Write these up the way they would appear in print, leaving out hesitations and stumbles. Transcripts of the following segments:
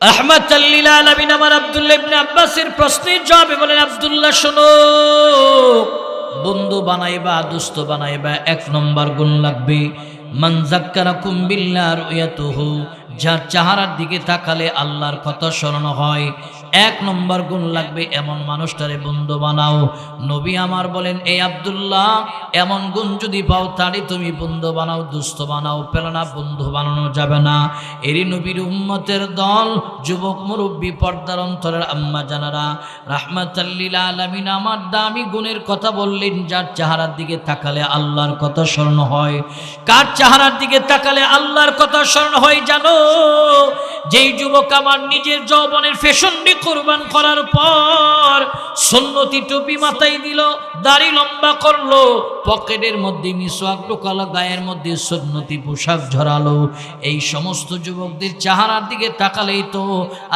রাহমাতাল লিল আলামিন আমার আব্দুল্লাহ ইবনে আব্বাসের প্রশ্নের জবাবে বলেন, আব্দুল্লাহ শোনো, বন্ধু বানাইবা দোস্ত বানাইবা এক নম্বর গুণ লাগবে মান যাক্কারাকুম বিল্লাহ রুয়াতুহু, যার চেহারার দিকে তাকালে আল্লাহর কথা স্মরণ হয়। এক নম্বর গুণ লাগবে এমন মানুষটারে বন্ধু বানাও। নবী আমার বলেন, এই আব্দুল্লাহ এমন গুণ যদি পাও তারে তুমি বন্ধু বানাও, দুস্থ বানাও, পেল না বন্ধু বানানো যাবে না। এরই নবীর উম্মতের দল, যুবক মুরব্বী, পর্দার অন্তরের আম্মা জানারা, রাহমাতাল লিল আলামিন আমার দামি গুণের কথা বললেন, যার চেহারার দিকে তাকালে আল্লাহর কথা স্মরণ হয়। কার চেহারার দিকে তাকালে আল্লাহর কথা স্মরণ হয় জানো? যেই যুবক আমার নিজের যৌবনের ফ্যাশনটি কুরবান করার পর সুন্নতি টুপি মাথায় দিল, দাড়ি লম্বা করলো, পকেটের মধ্যে মিসওয়াক ঢোকালো, গায়ের মধ্যে সুন্নতি পোশাক ঝরালো, এই সমস্ত যুবকদের চেহারার দিকে তাকালেই তো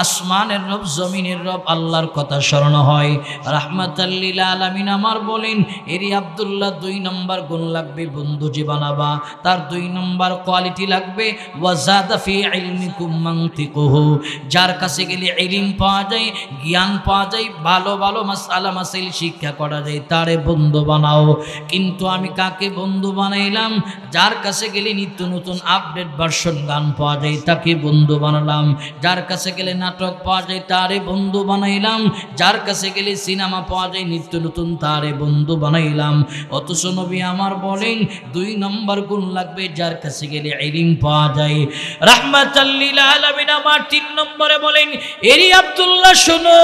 আসমানের রব জমিনের রব আল্লাহর কথা স্মরণ হয়। রাহমাতাল লিল আলামিন আমার বলেন, এরি আব্দুল্লাহ 2 নম্বর গুণ লাগবে বন্ধু যে বানাবা, তার 2 নম্বর কোয়ালিটি লাগবে ওয়াজাদা ফি ইলমিকুম মানতিকুহু, যার কাছে গেলে ইলম পাওয়া যায়, জ্ঞান পাওয়া যায়, ভালো ভালো মাসআলা মাসাইল শিক্ষা করা যায়, তারে বন্ধু বানাও। কিন্তু আমি কাকে বন্ধু বানাইলাম? যার কাছে গেলে নিত্য নতুন আপডেট ভার্সন গান পাওয়া যায় তাকে বন্ধু বানালাম, যার কাছে গেলে নাটক পাওয়া যায় তারে বন্ধু বানাইলাম, যার কাছে গেলে সিনেমা পাওয়া যায় নিত্য নতুন তারে বন্ধু বানাইলাম। অথচ নবী আমার বলেন 2 নম্বর গুণ লাগবে যার কাছে গেলে ইলম পাওয়া যায়। রাহমাতাল লিল আলামিন আমার 3 নম্বরে বলেন, এরি আব্দুল্লাহ শোনো,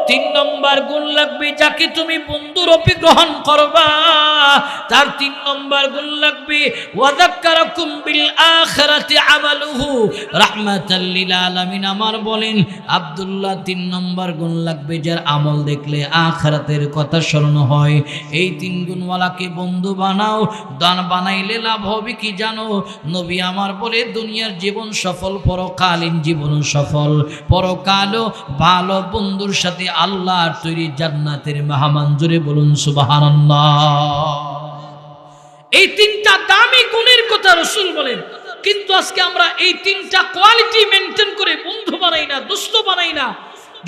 3 নম্বর গুণ লাগবে যাকে তুমি বন্ধুরূপে গ্রহণ করবা, তার 3 নম্বর গুণ লাগবে ওয়াযাক্কারাকুম বিল আখিরাতি আমালুহু। রাহমাতাল লিল আলামিন আমার বলেন, আব্দুল্লাহ 3 নম্বর গুণ লাগবে যার আমল দেখলে আখিরাতের কথা স্মরণ হয়। এই 3 গুণওয়ালাকে বন্ধু বানাও। দান বানাইলে লাভ হবে কি জানো? নবী আমার বলে, দুনিয়ার জীবন সফল, পরকালীন জীবন সফল। পরকালও ভালো বন্ধুর সাথে আল্লাহর তৈরি জান্নাতের মেহমান। জোরে বলুন সুবহানাল্লাহ। এই 3টা দামি গুণের কথা রাসূল বলেন, কিন্তু আজকে আমরা এই 3টা কোয়ালিটি মেইনটেইন করে বন্ধু বানাই না, দোস্ত বানাই না।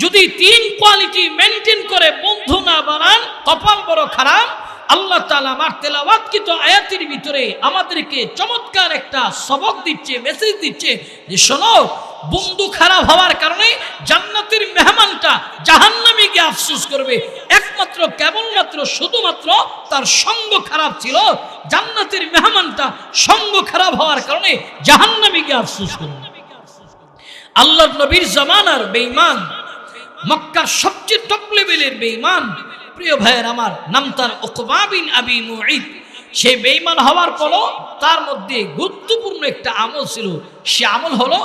যদি 3 কোয়ালিটি মেইনটেইন করে বন্ধু না বানান, কপাল বড় খারাপ। আল্লাহ তাআলা আমার তেলাওয়াতকৃত আয়াতের ভিতরে আমাদেরকে চমৎকার একটা সবক দিচ্ছে, মেসেজ দিচ্ছে যে শোনো, বন্ধু খারাপ হওয়ার কারণে জান্নাতের মেহমানটা জাহান্নামে গিয়ে আফসোস করবে। একমাত্র কেবলমাত্র শুধুমাত্র তার সঙ্গ খারাপ ছিল। জান্নাতের মেহমানটা সঙ্গ খারাপ হওয়ার কারণে জাহান্নামে গিয়ে আফসোস করবে। আল্লাহর নবীর জামানার বেঈমান, মক্কার সবচেয়ে টপ লেভেলের বেঈমান, প্রিয় ভাইয়ের আমার, নাম তার উকবা বিন আবি মুঈত। সে বেঈমান হওয়ার পরও তার মধ্যে গুরুত্বপূর্ণ একটা আমল ছিল। সে আমল হলো,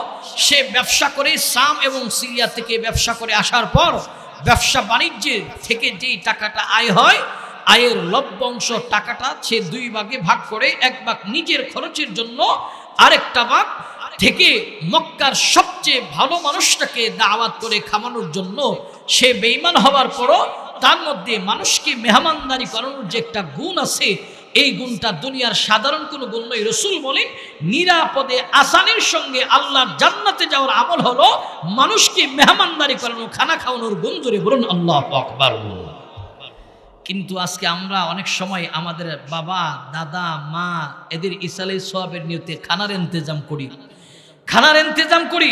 সে ব্যবসা করে শাম এবং সিরিয়া থেকে ব্যবসা করে আসার পর ব্যবসা বাণিজ্যের থেকে যেই টাকাটা আয় হয়, আয়ের লভ্যাংশ টাকাটা সে 2 ভাগে ভাগ করে, 1 ভাগ নিজের খরচের জন্য, আরেকটা ভাগ থেকে মক্কার সবচেয়ে ভালো মানুষটাকে দাওয়াত করে খাওয়ানোর জন্য। সে বেঈমান হওয়ার পরও তার মধ্যে মানুষকে মেহমানদারি করানোর যে একটা গুণ আছে, এই গুণটা দুনিয়ার সাধারণ কোনো গুণ নয়। রাসূল বলেন, নিরাপদে আসানের সঙ্গে আল্লাহর জান্নাতে যাওয়ার আমল হলো মানুষকে মেহমানদারি করানো, খানা খাওয়ানোর গুণ। জোরে বলুন আল্লাহু আকবার। কিন্তু আজকে আমরা অনেক সময় আমাদের বাবা, দাদা, মা এদের ইসালে সওয়াবের নিয়তে খানার ইন্তজাম করি।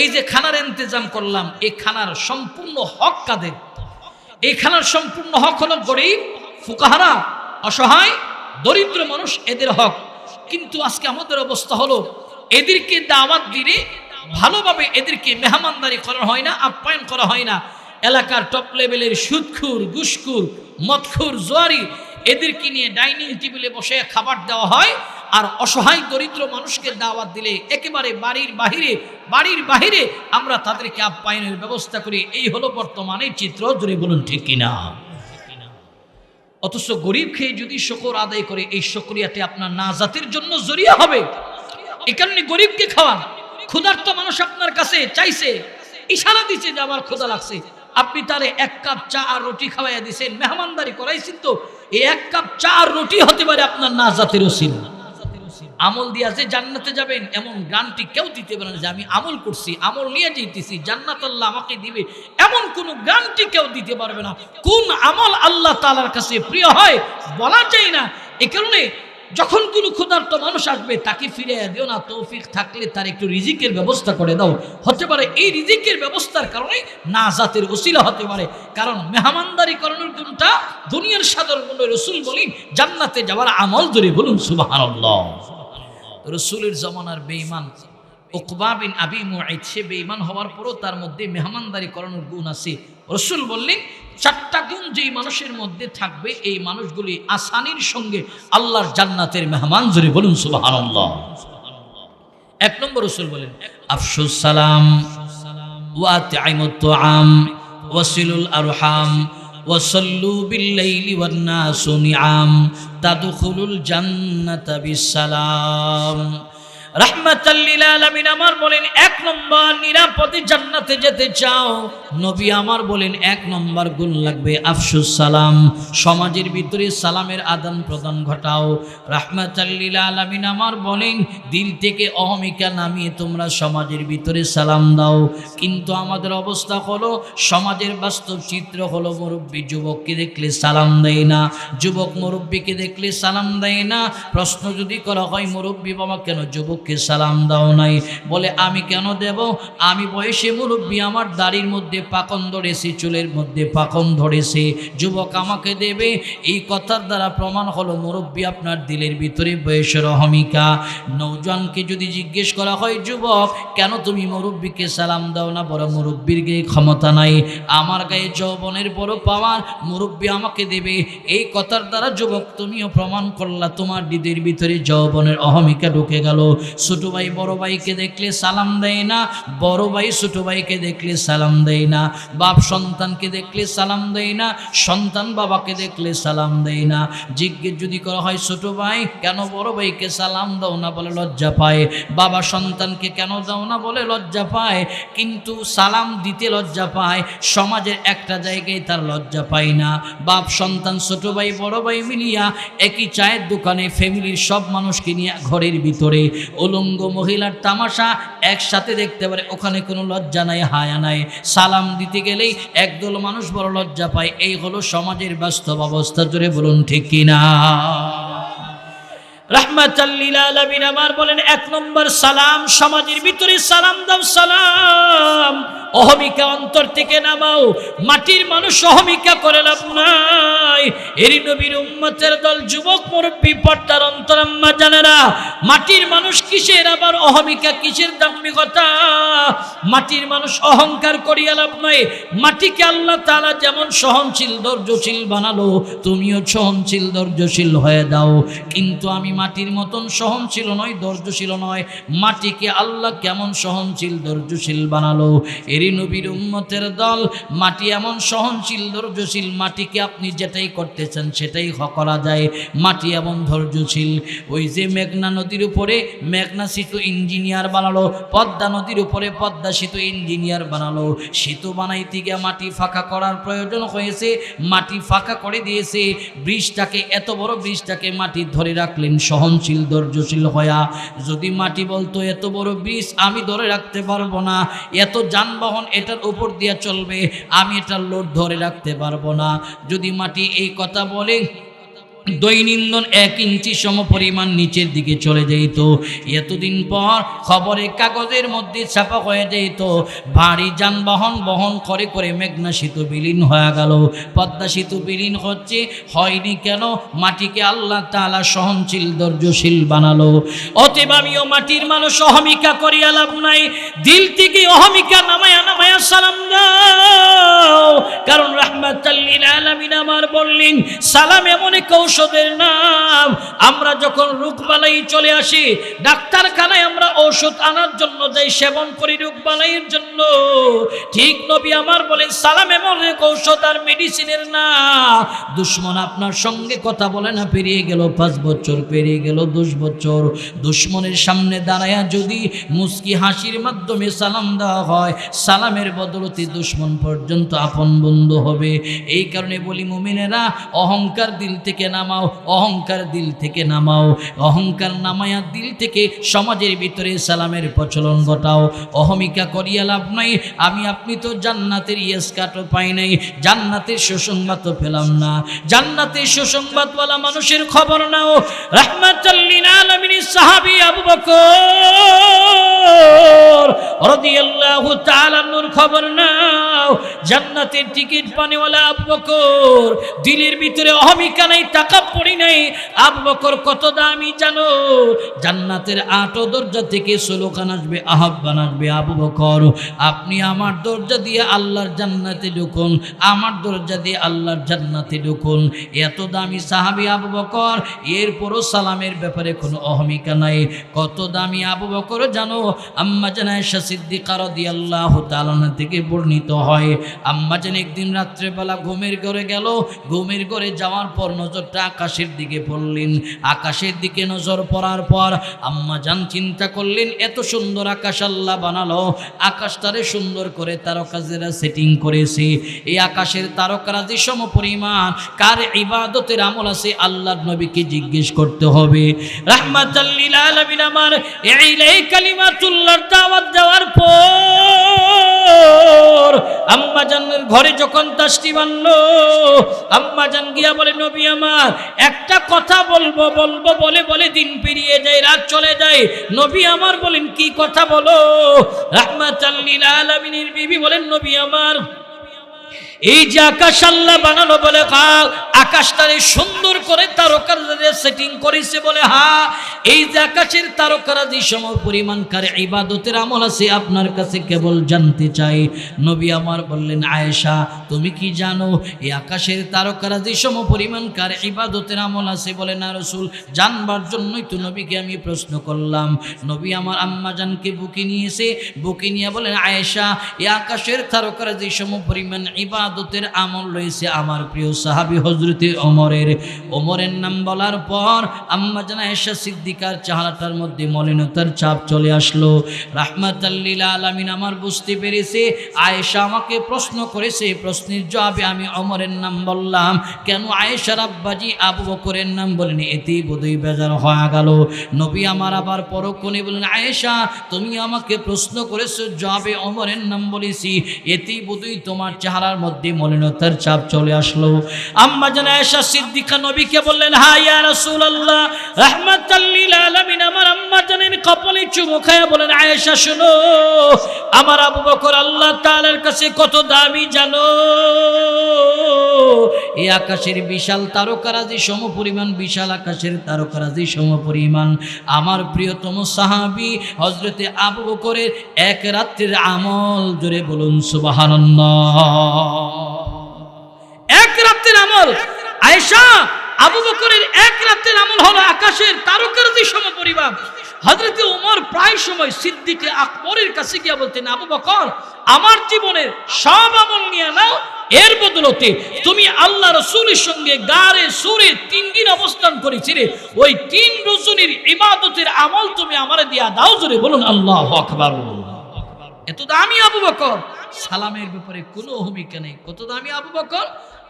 এই যে খানার ইন্তজাম করলাম, এই খানার সম্পূর্ণ হক কাদের? এই খানার সম্পূর্ণ হক হলো গরিব, ফুকাহারা, অসহায়, দরিদ্র মানুষ, এদের হক। কিন্তু আজকে আমাদের অবস্থা হলো, এদেরকে দাওয়াত দিলে ভালোভাবে এদেরকে মেহমানদারি করা হয় না, আপ্যায়ন করা হয় না। এলাকার টপ লেভেলের সুদখোর, ঘুষখোর, মদখোর, জোয়ারি, এদেরকে নিয়ে ডাইনিং টেবিলে বসে খাবার দেওয়া হয়। আর অসহায় দরিদ্র মানুষকে দাওয়াত দিলে একেবারে বাড়ির বাহিরে আমরা তাদেরকে আপ্যায়নের ব্যবস্থা করি। এই হলো বর্তমানে চিত্র। জোরে বলুন ঠিক কিনা? অথচ গরিব খেয়ে যদি শুকর আদায় করে, এই শুকরিয়াতে আপনার নাজাতের জন্য জরিয়া হবে। এই কারণে গরিবকে খাওয়ান। ক্ষুধার্ত মানুষ আপনার কাছে চাইছে, ইশারা দিচ্ছে যে আমার ক্ষুধা লাগছে, আপনি তারে 1 কাপ চা আর রুটি খাওয়াইয়া দিয়েছেন, মেহমানদারি করাইছেন। তো এই 1 কাপ চা আর রুটি হতে পারে আপনার নাজাতের ওসিলা। আমল দিয়া যে জান্নাতে যাবেন এমন গ্যারান্টি কেউ দিতে পারে না যে আমি আমল করছি, আমল নিয়ে যেতেছি জান্নাত আল্লাহ আমাকে দিবে, এমন কোন গ্যারান্টি কেউ দিতে পারবে না। কোন আমল আল্লাহ তাআলার কাছে প্রিয় হয় বলা যায় না। এই কারণে যখন কোনো ক্ষুধার্ত মানুষ আসবে তাকে ফিরিয়ে দিও না, তৌফিক থাকলে তার একটু রিজিকের ব্যবস্থা করে দাও। হতে পারে এই রিজিকের ব্যবস্থার কারণে নাজাতের ওসিলা হতে পারে। কারণ মেহমানদারি করানোর গুণটা দুনিয়ার সাধারণ গুণ। রাসূল বলেন জান্নাতে যাওয়ার আমল ধরে বলুন সুবহানাল্লাহ। রাসূলের জামানার বেঈমান উকবা বিন আবি মুআইত, সে বেঈমান হওয়ার পরও তার মধ্যে মেহমানদারি করানোর গুণ আছে। রাসূল বললেন 4টা গুণ যেই মানুষের মধ্যে থাকবে এই মানুষগুলি আসানির সঙ্গে আল্লাহর জান্নাতের মেহমান জুড়ে বলুন সুবহানাল্লাহ। 1 নম্বর রাসূল বলেন আফশুস সালাম ওয়া আত'ইমুত তুআম ওয়াসিলুল আরহাম ওয়াসাল্লু বিল লাইলি ওয়ান নাসু নিআম তাদখুলুল জান্নাতা বিসসালাম। রাহমাতাল লিল আলামিন আমার বলেন 1 নম্বর নিরাপদে জান্নাতে যেতে চাও, নবী আমার বলেন 1 নম্বর গুণ লাগবে আফশুস সালাম, সমাজের ভিতরে সালামের আদান প্রদান ঘটাও। রাহমাতাল লিল আলামিন আমার বলেন দিল থেকে অহমিকা নামিয়ে তোমরা সমাজের ভিতরে সালাম দাও। কিন্তু আমাদের অবস্থা হলো, সমাজের বাস্তব চিত্র হলো, মুরব্বী যুবককে দেখলে সালাম দেয় না, যুবক মুরব্বীকে দেখলে সালাম দেয় না। প্রশ্ন যদি করা হয় মুরব্বী বাবা কেন যুবক কে সালাম দাও নাই, বলে আমি কেন দেব, আমি বয়সে মুরব্বী, আমার দাড়ির মধ্যে পাকন ধরেছে, চুলের মধ্যে পাকন ধরেছে, যুবক আমাকে দেবে। এই কথার দ্বারা প্রমাণ হলো মুরব্বী আপনার দিলের ভিতরে বয়সের অহমিকা। নওজোয়ানকে যদি জিজ্ঞেস করা হয় যুবক কেন তুমি মুরব্বীকে সালাম দাও না, বড় মুরব্বীর গায়ে ক্ষমতা নাই, আমার গায়ে যৌবনের বড় পাওয়ার, মুরব্বী আমাকে দেবে। এই কথার দ্বারা যুবক তুমিও প্রমাণ করলা তোমার দিদের ভিতরে যৌবনের অহমিকা ঢুকে গেল। ছোট ভাই বড় ভাইকে দেখলে সালাম দেয় না, বড় ভাই ছোট ভাইকে দেখলে সালাম দেয় না, বাপ সন্তানকে দেখলে সালাম দেয় না, সন্তান বাবাকে দেখলে সালাম দেয় না। জিজ্ঞেস যদি করা হয় ছোট ভাই কেন বড় ভাইকে সালাম দাও না, বলে লজ্জা পায়, বাবা সন্তানকে কেন দাও না, বলে লজ্জা পায়। কিন্তু সালাম দিতে লজ্জা পায়, সমাজের একটা জায়গায় তার লজ্জা পায় না। বাপ সন্তান ছোট ভাই বড় ভাই মিলিয়া একই চায়ের দোকানে ফ্যামিলির সব মানুষকে নিয়ে ঘরের ভিতরে উলঙ্গ মহিলার তামাশা একসাথে দেখতে পারে, ওখানে কোনো লজ্জা নাই, হায়া নাই। সালাম দিতে গেলেই একদল মানুষ বড় লজ্জা পায়। এই হলো সমাজের বাস্তব অবস্থা, জোরে বলুন ঠিক কিনা। রাহমাতাল লিল আলামিন আমার বলেন 1 নম্বর সালাম, সমাজের ভিতরে সালাম দাও। সালাম অহমিকা অন্তর থেকে নামাও। মাটির মানুষ অহমিকা করে লাভ নাই। এরি নবীর উম্মতের দল যুবক মুরব্বী পর্দার অন্তরাম্মা জানেরা, মাটির মানুষ কিসের আবার অহমিকা, কিসের দাম্ভিকতা। মাটির মানুষ অহংকার করিয়া লাভ নাই। মাটিকে আল্লাহ তাআলা যেমন সহনশীল ধৈর্যশীল বানালো, তুমিও সহনশীল ধৈর্যশীল হয়ে দাও। কিন্তু আমি মাটির মতন সহনশীল নয়, ধৈর্যশীল নয়। মাটিকে আল্লাহ কেমন সহনশীল ধৈর্যশীল বানালো। এরি নবীর উম্মতের দল, মাটি এমন সহনশীল ধৈর্যশীল, মাটিকে আপনি যেটাই করতেছেন সেটাই করা যায়। মাটি এমন ধৈর্যশীল। ওই যে মেঘনা নদীর উপরে মেঘনা সেতু ইঞ্জিনিয়ার বানালো, পদ্মা নদীর উপরে পদ্মা সেতু ইঞ্জিনিয়ার বানালো। সেতু বানাইতে গিয়ে মাটি ফাঁকা করার প্রয়োজন হয়েছে, মাটি ফাঁকা করে দিয়েছে। ব্রিজটাকে, এত বড় ব্রিজটাকে মাটি ধরে রাখলেন সহনশীল ধৈর্যশীল হয়া। যদি মাটি বলতো এত বড় ব্রিজ আমি ধরে রাখতে পারবো না, এত যানবাহন এটার উপর দিয়ে চলবে, আমি এটার লোড ধরে রাখতে পারবো না, যদি মাটি এই কথা বলে দৈনন্দিন 1 ইঞ্চি সম পরিমাণ নিচের দিকে চলে যেত। এতদিন পর খবরের কাগজের মধ্যে ছাপা হয়ে যেত ভারী যানবাহন বহন করে করে মেঘনা সেতু বিলীন হয়ে গেল। পদ্মা সেতু বিলীন হচ্ছে, হয়নি কেন? মাটিকে আল্লাহ তাআলা সহনশীল ধৈর্যশীল বানালো। অতএব আমিও মাটির মানুষ অহমিকা করিয়া লাভ নাই, দিল থেকে অহমিকা নামায়া নামায়া সালাম দাও। কারণ রাহমাতাল লিল আলামিন আমার বললেন সালাম এমন এক ঔষধের নাম। আমরা যখন রোগবালাই চলে আসি ডাক্তারখানায় আমরা ঔষধ আনার জন্য যাই, সেবন করি রোগবালাইয়ের জন্য। ঠিক নবী আমার বলেন সালাম এমন এক ঔষধ আর মেডিসিনের না। দুশ্মন আপনার সঙ্গে কথা বলে না, পেরিয়ে গেল 5 বছর, পেরিয়ে গেল 10 বছর, দুশ্মনের সামনে দাঁড়ায়া যদি মুস্কি হাসির মাধ্যমে সালাম দেওয়া হয়, সালামের বদলতে দুশ্মন পর্যন্ত আপন বন্ধু হবে। এই কারণে বলি মুমিনেরা অহংকার দিল থেকে না নামাও, অহংকার দিল থেকে নামাও, অহংকার নামায়া দিল থেকে সমাজের ভিতরে সালামের প্রচলন ঘটাও। অহমিকা করিয়া লাভ নাই। আমি আপনি তো জান্নাতের ইয়েসকাটও পাই নাই, জান্নাতের সুসংবাদও পেলাম না। জান্নাতের সুসংবাদওয়ালা মানুষের খবর নাও। রাহমাতুল লিল আলামিন সাহাবী আবু বকর রাদিয়াল্লাহু তাআলা আনহুর খবর নাও। জান্নাতের টিকিট পানেওয়ালা আবু বকর, দিলের ভিতরে অহমিকা নাই, তাকাব্বুরি নাই। আবু বকর কত দামি জানো? জান্নাতের ৮ দরজা থেকে স্লোগান আসবে, আহ্বান আসবে, আবু বকর আপনি আমার দরজা দিয়ে আল্লাহর জান্নাতে ঢুকুন, আমার দরজা দিয়ে আল্লাহর জান্নাতে ঢুকুন। এত দামি সাহাবী আবু বকর, এরপরও সালামের ব্যাপারে কোনো অহমিকা নাই। কত দামি আবু বকর জানো? আম্মা জান আয়েশা সিদ্দিকা রাদিয়াল্লাহু তাআলা থেকে বর্ণিত হয়, আম্মা জান একদিন রাত্রেবেলা ঘুমের ঘরে গেল। ঘুমের ঘরে যাওয়ার পর নজরটা আকাশের দিকে পড়লেন। আকাশের দিকে নজর পড়ার পর আম্মা জান চিন্তা করলেন, এত সুন্দর আকাশ আল্লাহ বানালো, আকাশটারে সুন্দর করে তারকারা সেটিং করেছে। এই আকাশের তারকারাজি সম পরিমাণ কার ইবাদতের আমল আছে আল্লাহর নবীকে জিজ্ঞেস করতে হবে। রাহমাতাল লিল আলামিন আমার এই কালিমাতুল্লাহর দাওয়াত দেওয়ার পর আম্মা জানের ঘরে যখন তাসটি বানলো, আম্মা জান গিয়া বলে, নবী আমার একটা কথা বলবো বলবো বলে বলে দিন পেরিয়ে যায়, রাত চলে যায়। নবী আমার বলেন কি কথা বলো? রাহমাতাল লিল আলামিনের বিবি বলেন, নবী আমার এই যে আকাশ আল্লাহ বানানো বলে, আকাশটারে সুন্দর করে তারকারা সেটিং করেছে বলে, হ্যাঁ এই যে আকাশের তারকারা যে সম পরিমাণকার ইবাদতের আমল আছে আপনার কাছে কেবল জানতে চাই। নবী আমার বললেন, আয়েশা তুমি কি জানো এই আকাশের তারকারা যে সম পরিমাণকার ইবাদতের আমল আছে? বলে, না রাসূল, জানবার জন্যই তো নবীকে আমি প্রশ্ন করলাম। নবী আমার আম্মা জানকে বুকে নিয়েছে, বুকে নিয়ে বলেন, আয়েশা এই আকাশের তারকারা যে সম পরিমাণ ইবাদতের আমল রয়েছে আমার প্রিয় সাহাবী হযরতে ওমরের নাম বলার পর আম্মা জান আয়েশা সিদ্দিকার চেহারাটার মধ্যে মলিনতার ছাপ চলে আসলো। রাহমাতাল লিল আলামিন আমার বুঝতে পেরেছে আয়েশা আমাকে প্রশ্ন করেছে, প্রশ্নের জবাবে আমি ওমরের নাম বললাম, কেন আয়েশার আব্বাজি আবু বকরের নাম বলেনি? এতেই বোধহয় বেজার হয়ে গেল। নবী আমার আবার পরক্ষণে বলেন, আয়েশা তুমি আমাকে প্রশ্ন করেছো, জবাবে ওমরের নাম বলেছি, এতেই বোধহয় তোমার চেহারার মধ্যে মলিনতার ছাপ চলে আসলো। আম্মা জান আয়েশা সিদ্দিকা নবীকে বললেন, হ্যাঁ ইয়া রাসূলুল্লাহ। রাহমাতাল লিল আলামিন আমার আম্মা জানের কপালে চুমু খায়া বলেন, আয়েশা শোনো, আমার আবু বকর আল্লাহ তাআলার কাছে কত দামি জানো? এই আকাশের বিশাল তারকারাজি সম পরিমাণ, বিশাল আকাশের তারকারাজি সম পরিমাণ আমার প্রিয়তম সাহাবী হযরতে আবু বকরের এক রাত্রির আমল। জোরে বলুন সুবহানাল্লাহ। এক রাতের আমল আয়েশা আবু বকরের এক রাতের আমল হলো আকাশের তারকারাজি সম পরিমাণ। হযরতে ওমর প্রায় সময় সিদ্দিকে আকবরের কাছে গিয়ে বলতেন, আবু বকর আমার জীবনের সব আমল নিয়ে নাও, এর বদলতে তুমি আল্লাহ রাসূলের সঙ্গে গারে সুরে 3 দিন অবস্থান করেছিলে, ওই 3 রজনীর ইবাদতের আমল তুমি আমারে দিয়া দাও। জোরে বলুন আল্লাহু আকবার। এত দামি আবু বকর, সালামের ব্যাপারে কোনো অহমিকা নেই। কত দামি আবু বকর!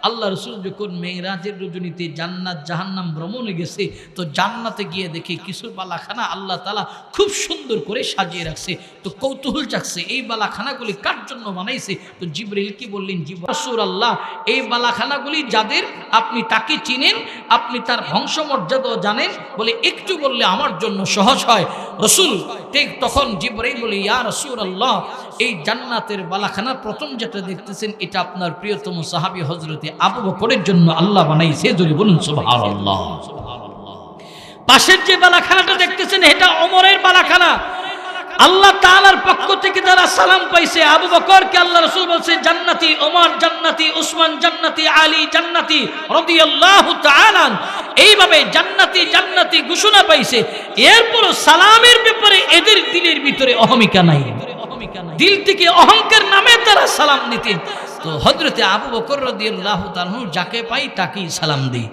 আল্লাহ রসুল যখন মেরাজের রজনীতে জান্নাত জাহান্নাম ভ্রমণে গেছে, তো জান্নাতে গিয়ে দেখে কিছু বালাখানা আল্লাহ তাআলা খুব সুন্দর করে সাজিয়ে রাখছে। তো কৌতূহল জাগছে, এই বালাখানাগুলি কার জন্য বানাইছে? তো জিবরাইল কি বললেন, রাসূলুল্লাহ এই বালাখানাগুলি যাদের আপনি তাকে চিনেন, আপনি তার বংশমর্যাদা জানেন, বলে একটু বললে আমার জন্য সহজ হয়। রসুল ঠিক তখন জিবরাইল বলে, ইয়া রাসূলুল্লাহ এই জান্নাতের বালাখানা প্রথম যেটা দেখতেছেন এটা আপনার প্রিয়তম সাহাবী হযরতে আবু বকরের জন্য আল্লাহ বানাইছে। জোরে বলুন সুবহানাল্লাহ। পাশের যে বালাখানাটা দেখতেছেন এটা ওমরের বালাখানা। আল্লাহ তাআলার পক্ষ থেকে যারা সালাম পাইছে আবু বকরকে আল্লাহ রাসূল বলছে জান্নাতি, ওমর জান্নাতি, উসমান জান্নাতি, আলী জান্নাতি রাদিয়াল্লাহু তাআলা। এইভাবে জান্নাতি জান্নাতি ঘোষণা পাইছে। এরপর সালামের ব্যাপারে এদের দিলের ভিতরে অহমিকা নাই, দিল থেকে অহংকার নামে তারা সালাম নিতেন। তো হযরতে আবু বকর রাদিয়াল্লাহু তাআলা যাকে পাই তাকেই সালাম দেই,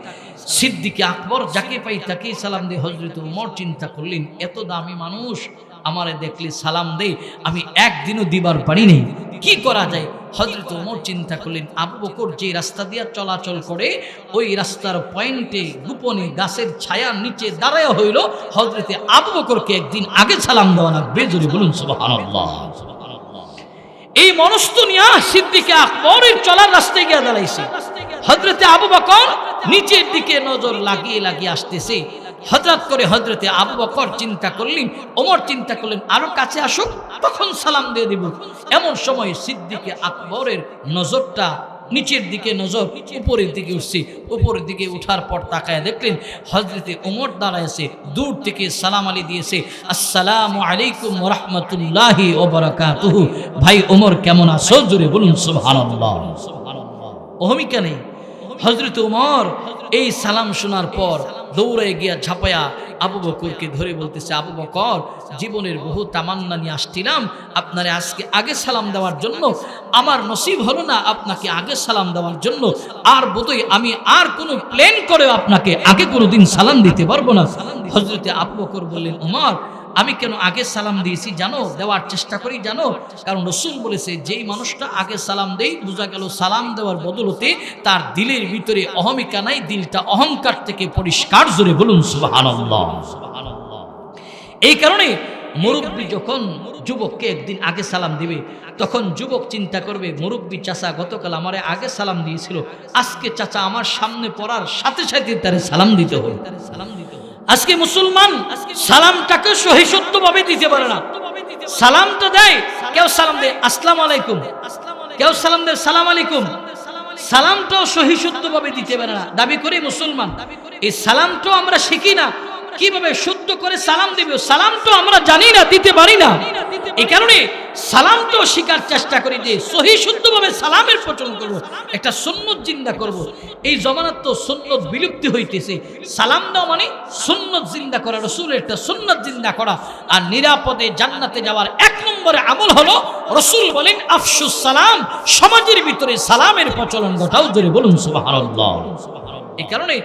সিদ্দিকে আকবর যাকে পাই তাকেই সালাম দেই। হযরতে ওমর চিন্তা করলেন, এত দামি মানুষ আমারে দেখলে সালাম দেই, আমি একদিনও দিবার পারি নেই, কি করা যায়? হযরত ওমর চিন্তা করলেন, আবু বকর যে রাস্তা দিয়ে চলাচল করে ওই রাস্তার পয়েন্টে গোপনে গাছের ছায়ার নিচে দাঁড়ায় হইল হযরতে আবু বকরকে একদিন আগে সালাম দেওয়া লাগবে। জোরে বলুন সুবহানাল্লাহ। এই মনস্থ নিয়া সিদ্দিকে আকবরের চলার রাস্তায় গিয়ে দাঁড়াইছে। হযরতে আবু বকর নিচের দিকে নজর লাগিয়ে লাগিয়ে আসতেছে। হঠাৎ করে হযরতে আবু বকর চিন্তা করলেন, ওমর চিন্তা করলেন আরো কাছে আসুক, তখন সালাম দিয়ে দিব। এমন সময় সিদ্দিকে আকবরের নজরটা নিচের দিকে, নজর উপরের দিকে উঠছে। উপরের দিকে উঠার পর তাকায় দেখলেন হযরতে ওমর দাঁড়াইছে, দূর থেকে সালাম আলী দিয়েছে, আসসালামু আলাইকুম ওয়া রাহমাতুল্লাহি ওয়া বারাকাতুহু। ভাই ওমর কেমন আছো? জোরে বলুন সুবহানাল্লাহ। অহমিকা নেই। হযরতে ওমর এই সালাম শোনার পর দৌড়ে গিয়া ঝাঁপায়া আবু বকরকে ধরে বলতেছে, আবু বকর, জীবনের বহু তামান্না নিয়ে আসছিলাম আপনারে আজকে আগে সালাম দেওয়ার জন্য, আমার নসিব হলো না আপনাকে আগে সালাম দেওয়ার জন্য, আর বোধহয় আমি আর কোনো প্ল্যান করে আপনাকে আগে কোনোদিন সালাম দিতে পারবো না। হযরতে আবু বকর বললেন, ওমর আমি কেন আগে সালাম দিয়েছি জানো, দেওয়ার চেষ্টা করি জানো? কারণ রাসূল বলেছে যেই মানুষটা আগে সালাম দেই, বোঝা গেল সালাম দেওয়ার বদলতে তার দিলের ভিতরে অহমিকা নাই, দিলটা অহংকার থেকে পরিষ্কার। জোরে বলুন সুবহানাল্লাহ। এই কারণে মুরব্বী যখন যুবককে একদিন আগে সালাম দিবে, তখন যুবক চিন্তা করবে, মুরব্বী চাচা গতকাল আমারে আগে সালাম দিয়েছিল, আজকে চাচা আমার সামনে পড়ার সাথে সাথে তারে সালাম দিতে হবে। আজকে মুসলমান সালামটাকে সহিষ্ণুভাবে দিতে পারে না। সালাম তো দেয়, কেউ সালাম দেয় আসসালামু আলাইকুম, কেউ সালাম দেয় সালাম আলাইকুম, সালামটাও সহিষ্ণুভাবে দিতে পারে না। দাবি করি মুসলমান, এই সালামটাও আমরা শিখি না, কিভাবে শুদ্ধ করে সালাম দিব সালামটাও আমরা জানি না, দিতে পারি না। এই কারণে সালামটাও শিকার চেষ্টা করি যে সহিষ্ণুভাবে সালামের প্রচলন করব, একটা সুন্নত জিন্দা করব। এই জমানাত তো সুন্নত বিলুপ্তি হইতেছে। সালাম দাও মানে সুন্নত জিন্দা করা, রাসূলের একটা সুন্নত জিন্দা করা। আর নিরাপদে জান্নাতে যাওয়ার এক নম্বরে আমল হলো, রাসূল বলেন আফশুস সালাম, সমাজের ভিতরে সালামের প্রচলন ঘটাও। জোরে বলুন সুবহানাল্লাহ। এই কারণে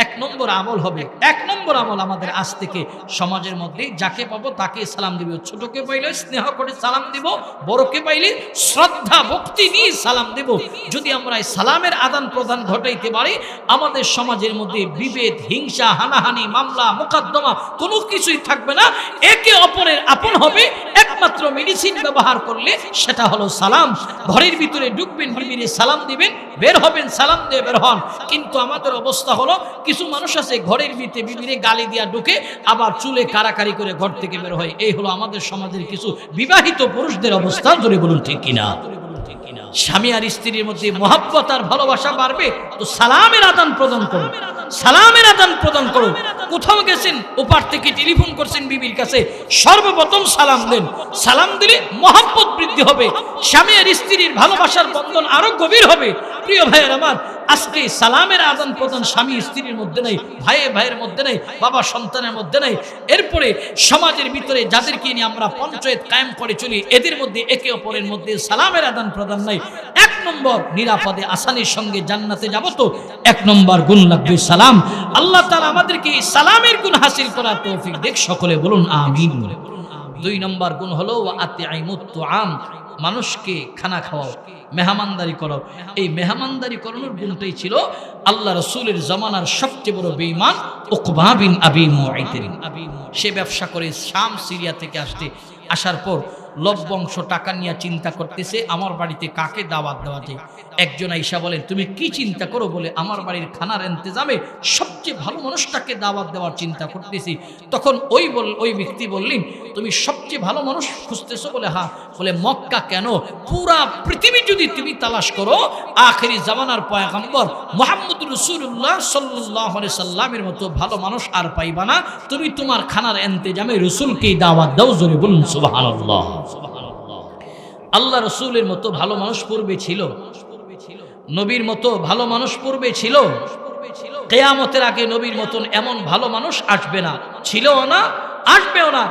এক নম্বর আমল হবে, এক নম্বর আমল আমাদের আজ থেকে সমাজের মধ্যে যাকে পাবো তাকে সালাম দিব। ছোটকে পাইলে স্নেহ করে সালাম দিব, বড়কে পাইলে শ্রদ্ধা ভক্তি নিয়ে সালাম দিব। যদি আমরা এই সালামের আদান প্রদান ঘটাইতে পারি, আমাদের সমাজের মধ্যে বিভেদ, হিংসা, হানাহানি, মামলা, মোকদ্দমা কোনো কিছুই থাকবে না। একে অপরের আপন হবে। একমাত্র মেডিসিন ব্যবহার করলে সেটা হলো সালাম। ঘরের ভিতরে ঢুকবেন, বিবিরে সালাম দিবেন, বের হবেন সালাম দিয়ে বের হন। কিন্তু আমাদের অবস্থা হলো, কিছু মানুষ আছে ঘরের ভিতরে বিবিরে গালি দিয়া ঢুকে, আবার চুলে কারাকারি করে ঘর থেকে বের হয়। এই হলো আমাদের সমাজের কিছু বিবাহিত পুরুষদের অবস্থা। জোরে বলুন ঠিক কিনা? স্বামী আর স্ত্রীর মধ্যে মহব্বত আর ভালোবাসা বাড়বে তো সালামের আদান প্রদান করুন, সালামের আদান প্রদান করুন। কোথাও গেছেন, ওপার থেকে টেলিফোন করছেন বিবির কাছে, সর্বপ্রথম সালাম দেন। সালাম দিলে মহব্বত বৃদ্ধি হবে, স্বামী আর স্ত্রীর ভালোবাসার বন্ধন আরো গভীর হবে। প্রিয় ভাইয়ের আমার, আজকে সালামের আদান প্রদান স্বামী স্ত্রীর মধ্যে নেই, ভাইয়ে ভাইয়ের মধ্যে নেই, বাবা সন্তানের মধ্যে নেই। এরপরে সমাজের ভিতরে যাদেরকে নিয়ে আমরা পঞ্চায়েত কায়েম করে চলি, এদের মধ্যে একে অপরের মধ্যে সালামের আদান প্রদান নাই। এক নম্বর নিরাপদে আসানির সঙ্গে জান্নাতে যাব তো এক নম্বর গুণ লাগবে সালাম। আল্লাহ তাআলা আমাদেরকে সালামের গুণ হাসিল করার তৌফিক দেখ, সকলে বলুন আমিন। দুই নম্বর গুণ হলো ওয়া আতিঈমুত তুআম, মানুষকে খানা খাওয়াও, মেহমানদারি করো। এই মেহমানদারি করানোর গুণটাই ছিল আল্লাহ রাসূলের জামানার সবচেয়ে বড় বেঈমান উকবা বিন আবি মুআইত। সে ব্যবসা করে শাম সিরিয়া থেকে আসার পর লভ্যাংশ টাকা নিয়ে চিন্তা করতেছে আমার বাড়িতে কাকে দাওয়াত দেওয়া যায়। একজন আইসা বলেন, তুমি কি চিন্তা করো? বলে, আমার বাড়ির খানার ইন্তজামে সবচেয়ে ভালো মানুষটাকে দাওয়াত দেওয়ার চিন্তা করতেছি। তখন ওই ব্যক্তি বললেন, তুমি সবচেয়ে ভালো মানুষ খুঁজতেছো? বলে, হ্যাঁ। বলে, মক্কা কেন, পুরা পৃথিবী যদি তুমি তালাশ করো, আখেরি জামানার পয়গম্বর মুহাম্মদুর রাসূলুল্লাহ সাল্লাল্লাহু আলাইহি সাল্লামের মতো ভালো মানুষ আর পাইবা না। তুমি তোমার খানার ইন্তজামে রাসূলকেই দাওয়াত দাও। জোরে বলুন সুবহানাল্লাহ। আল্লাহ রাসূলের মতো ভালো মানুষ পূর্বে ছিল, নবীর মতো ভালো মানুষ পূর্বে ছিল, কিয়ামতের আগে নবীর মতন এমন ভালো মানুষ আসবে না, ছিলও না, আসবেও না।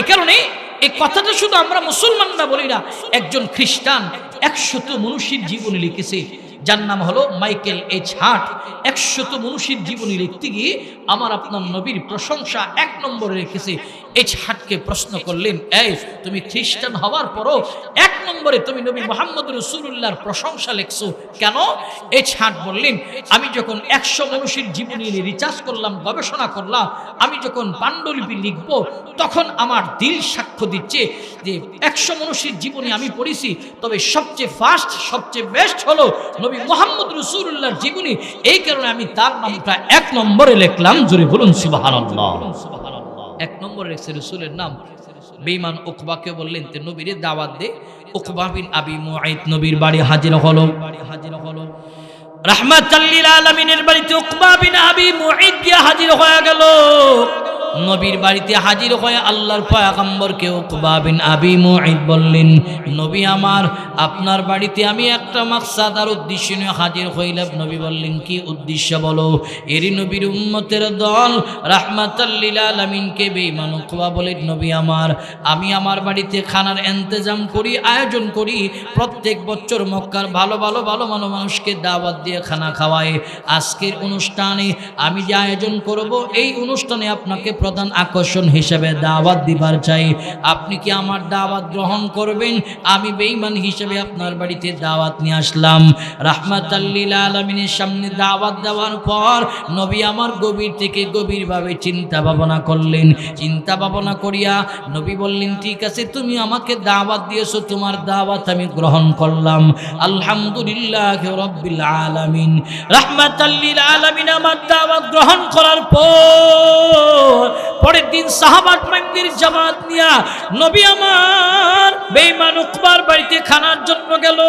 এ কারণে এই কথাটা শুধু আমরা মুসলমানরা বলি না, একজন খ্রিস্টান 100 মনীষীর জীবনী লিখেছে। যার নাম হলো মাইকেল এইচ হার্ট। 100 মনীষীর জীবনী লিখতে গিয়ে আমার আপনার নবীর প্রশংসা 1 নম্বরে রেখেছে। এইচ হার্টকে প্রশ্ন করলেন, এই তুমি খ্রিস্টান হওয়ার পরও 1 নম্বরে তুমি নবী মুহাম্মদ রাসূলুল্লাহর প্রশংসা লিখছো কেন? এইচ হার্ট বললেন, আমি যখন 100 মনীষীর জীবনী নিয়ে রিসার্চ করলাম, গবেষণা করলাম, আমি যখন পাণ্ডুলিপি লিখব তখন আমার দিল সাক্ষ্য দিচ্ছে যে 100 মনীষীর জীবনী আমি পড়েছি, তবে সবচেয়ে ফার্স্ট সবচেয়ে বেস্ট হলো নবী মুহাম্মদ রাসূলুল্লাহর জীবনী। এই কারণে আমি তার নামটা 1 নম্বরে লিখলাম। জোরে বলুন সুবহানাল্লাহ। 1 নম্বরে রেখেছে রাসূলের নাম। বেঈমান উকবাকে বললেন, তে নবীর দাওয়াত দে। উকবা বিন আবি মুআইত নবীর বাড়ি হাজির হলো। রাহমাতাল লিল আলামিনের বাড়িতে উকবা বিন আবি মুআইত গিয়ে হাজির হয়ে গেল। নবীর বাড়িতে হাজির হয়ে আল্লাহর পয়গম্বরকে উকবা বিন আবি মুআইত বললেন, নবী আমার, আপনার বাড়িতে আমি একটা মাকসাদ আর উদ্দেশ্য নিয়ে হাজির হইলাম। নবী বললেন, কি উদ্দেশ্য বলো? এরই নবীর উম্মতের দল রাহমাতাল লিল আলামিনকে বেঈমান উকবা বলেন, নবী আমার, আমি আমার বাড়িতে খানার ইন্তজাম করি, আয়োজন করি, প্রত্যেক বছর মক্কার ভালো ভালো ভালো ভালো মানুষকে দাওয়াত দিয়ে খানা খাওয়াই। আজকের অনুষ্ঠানে আমি যে আয়োজন করব, এই অনুষ্ঠানে আপনাকে প্রধান আকর্ষণ হিসেবে দাওয়াত দিবার চাই। আপনি কি আমার দাওয়াত গ্রহণ করবেন? আমি বেঈমান হিসেবে আপনার বাড়িতে দাওয়াত নিয়ে আসলাম। রাহমাতাল লিল আলামিনের সামনে দাওয়াত দেওয়ার পর নবী আমার গভীর থেকে গভীরভাবে চিন্তা ভাবনা করলেন। চিন্তা ভাবনা করিয়া নবী বললেন, ঠিক আছে, তুমি আমাকে দাওয়াত দিয়েছো, তোমার দাওয়াত আমি গ্রহণ করলাম। আলহামদুলিল্লাহ রাব্বিল আলামিন। রাহমাতাল লিল আলামিন আমার দাওয়াত গ্রহণ করার পর পরের দিন সাহাবাত মাইন্দির জামাত নিয়া নবী আমার বেঈমান উকবার বাড়িতে খানার জন্য গেল।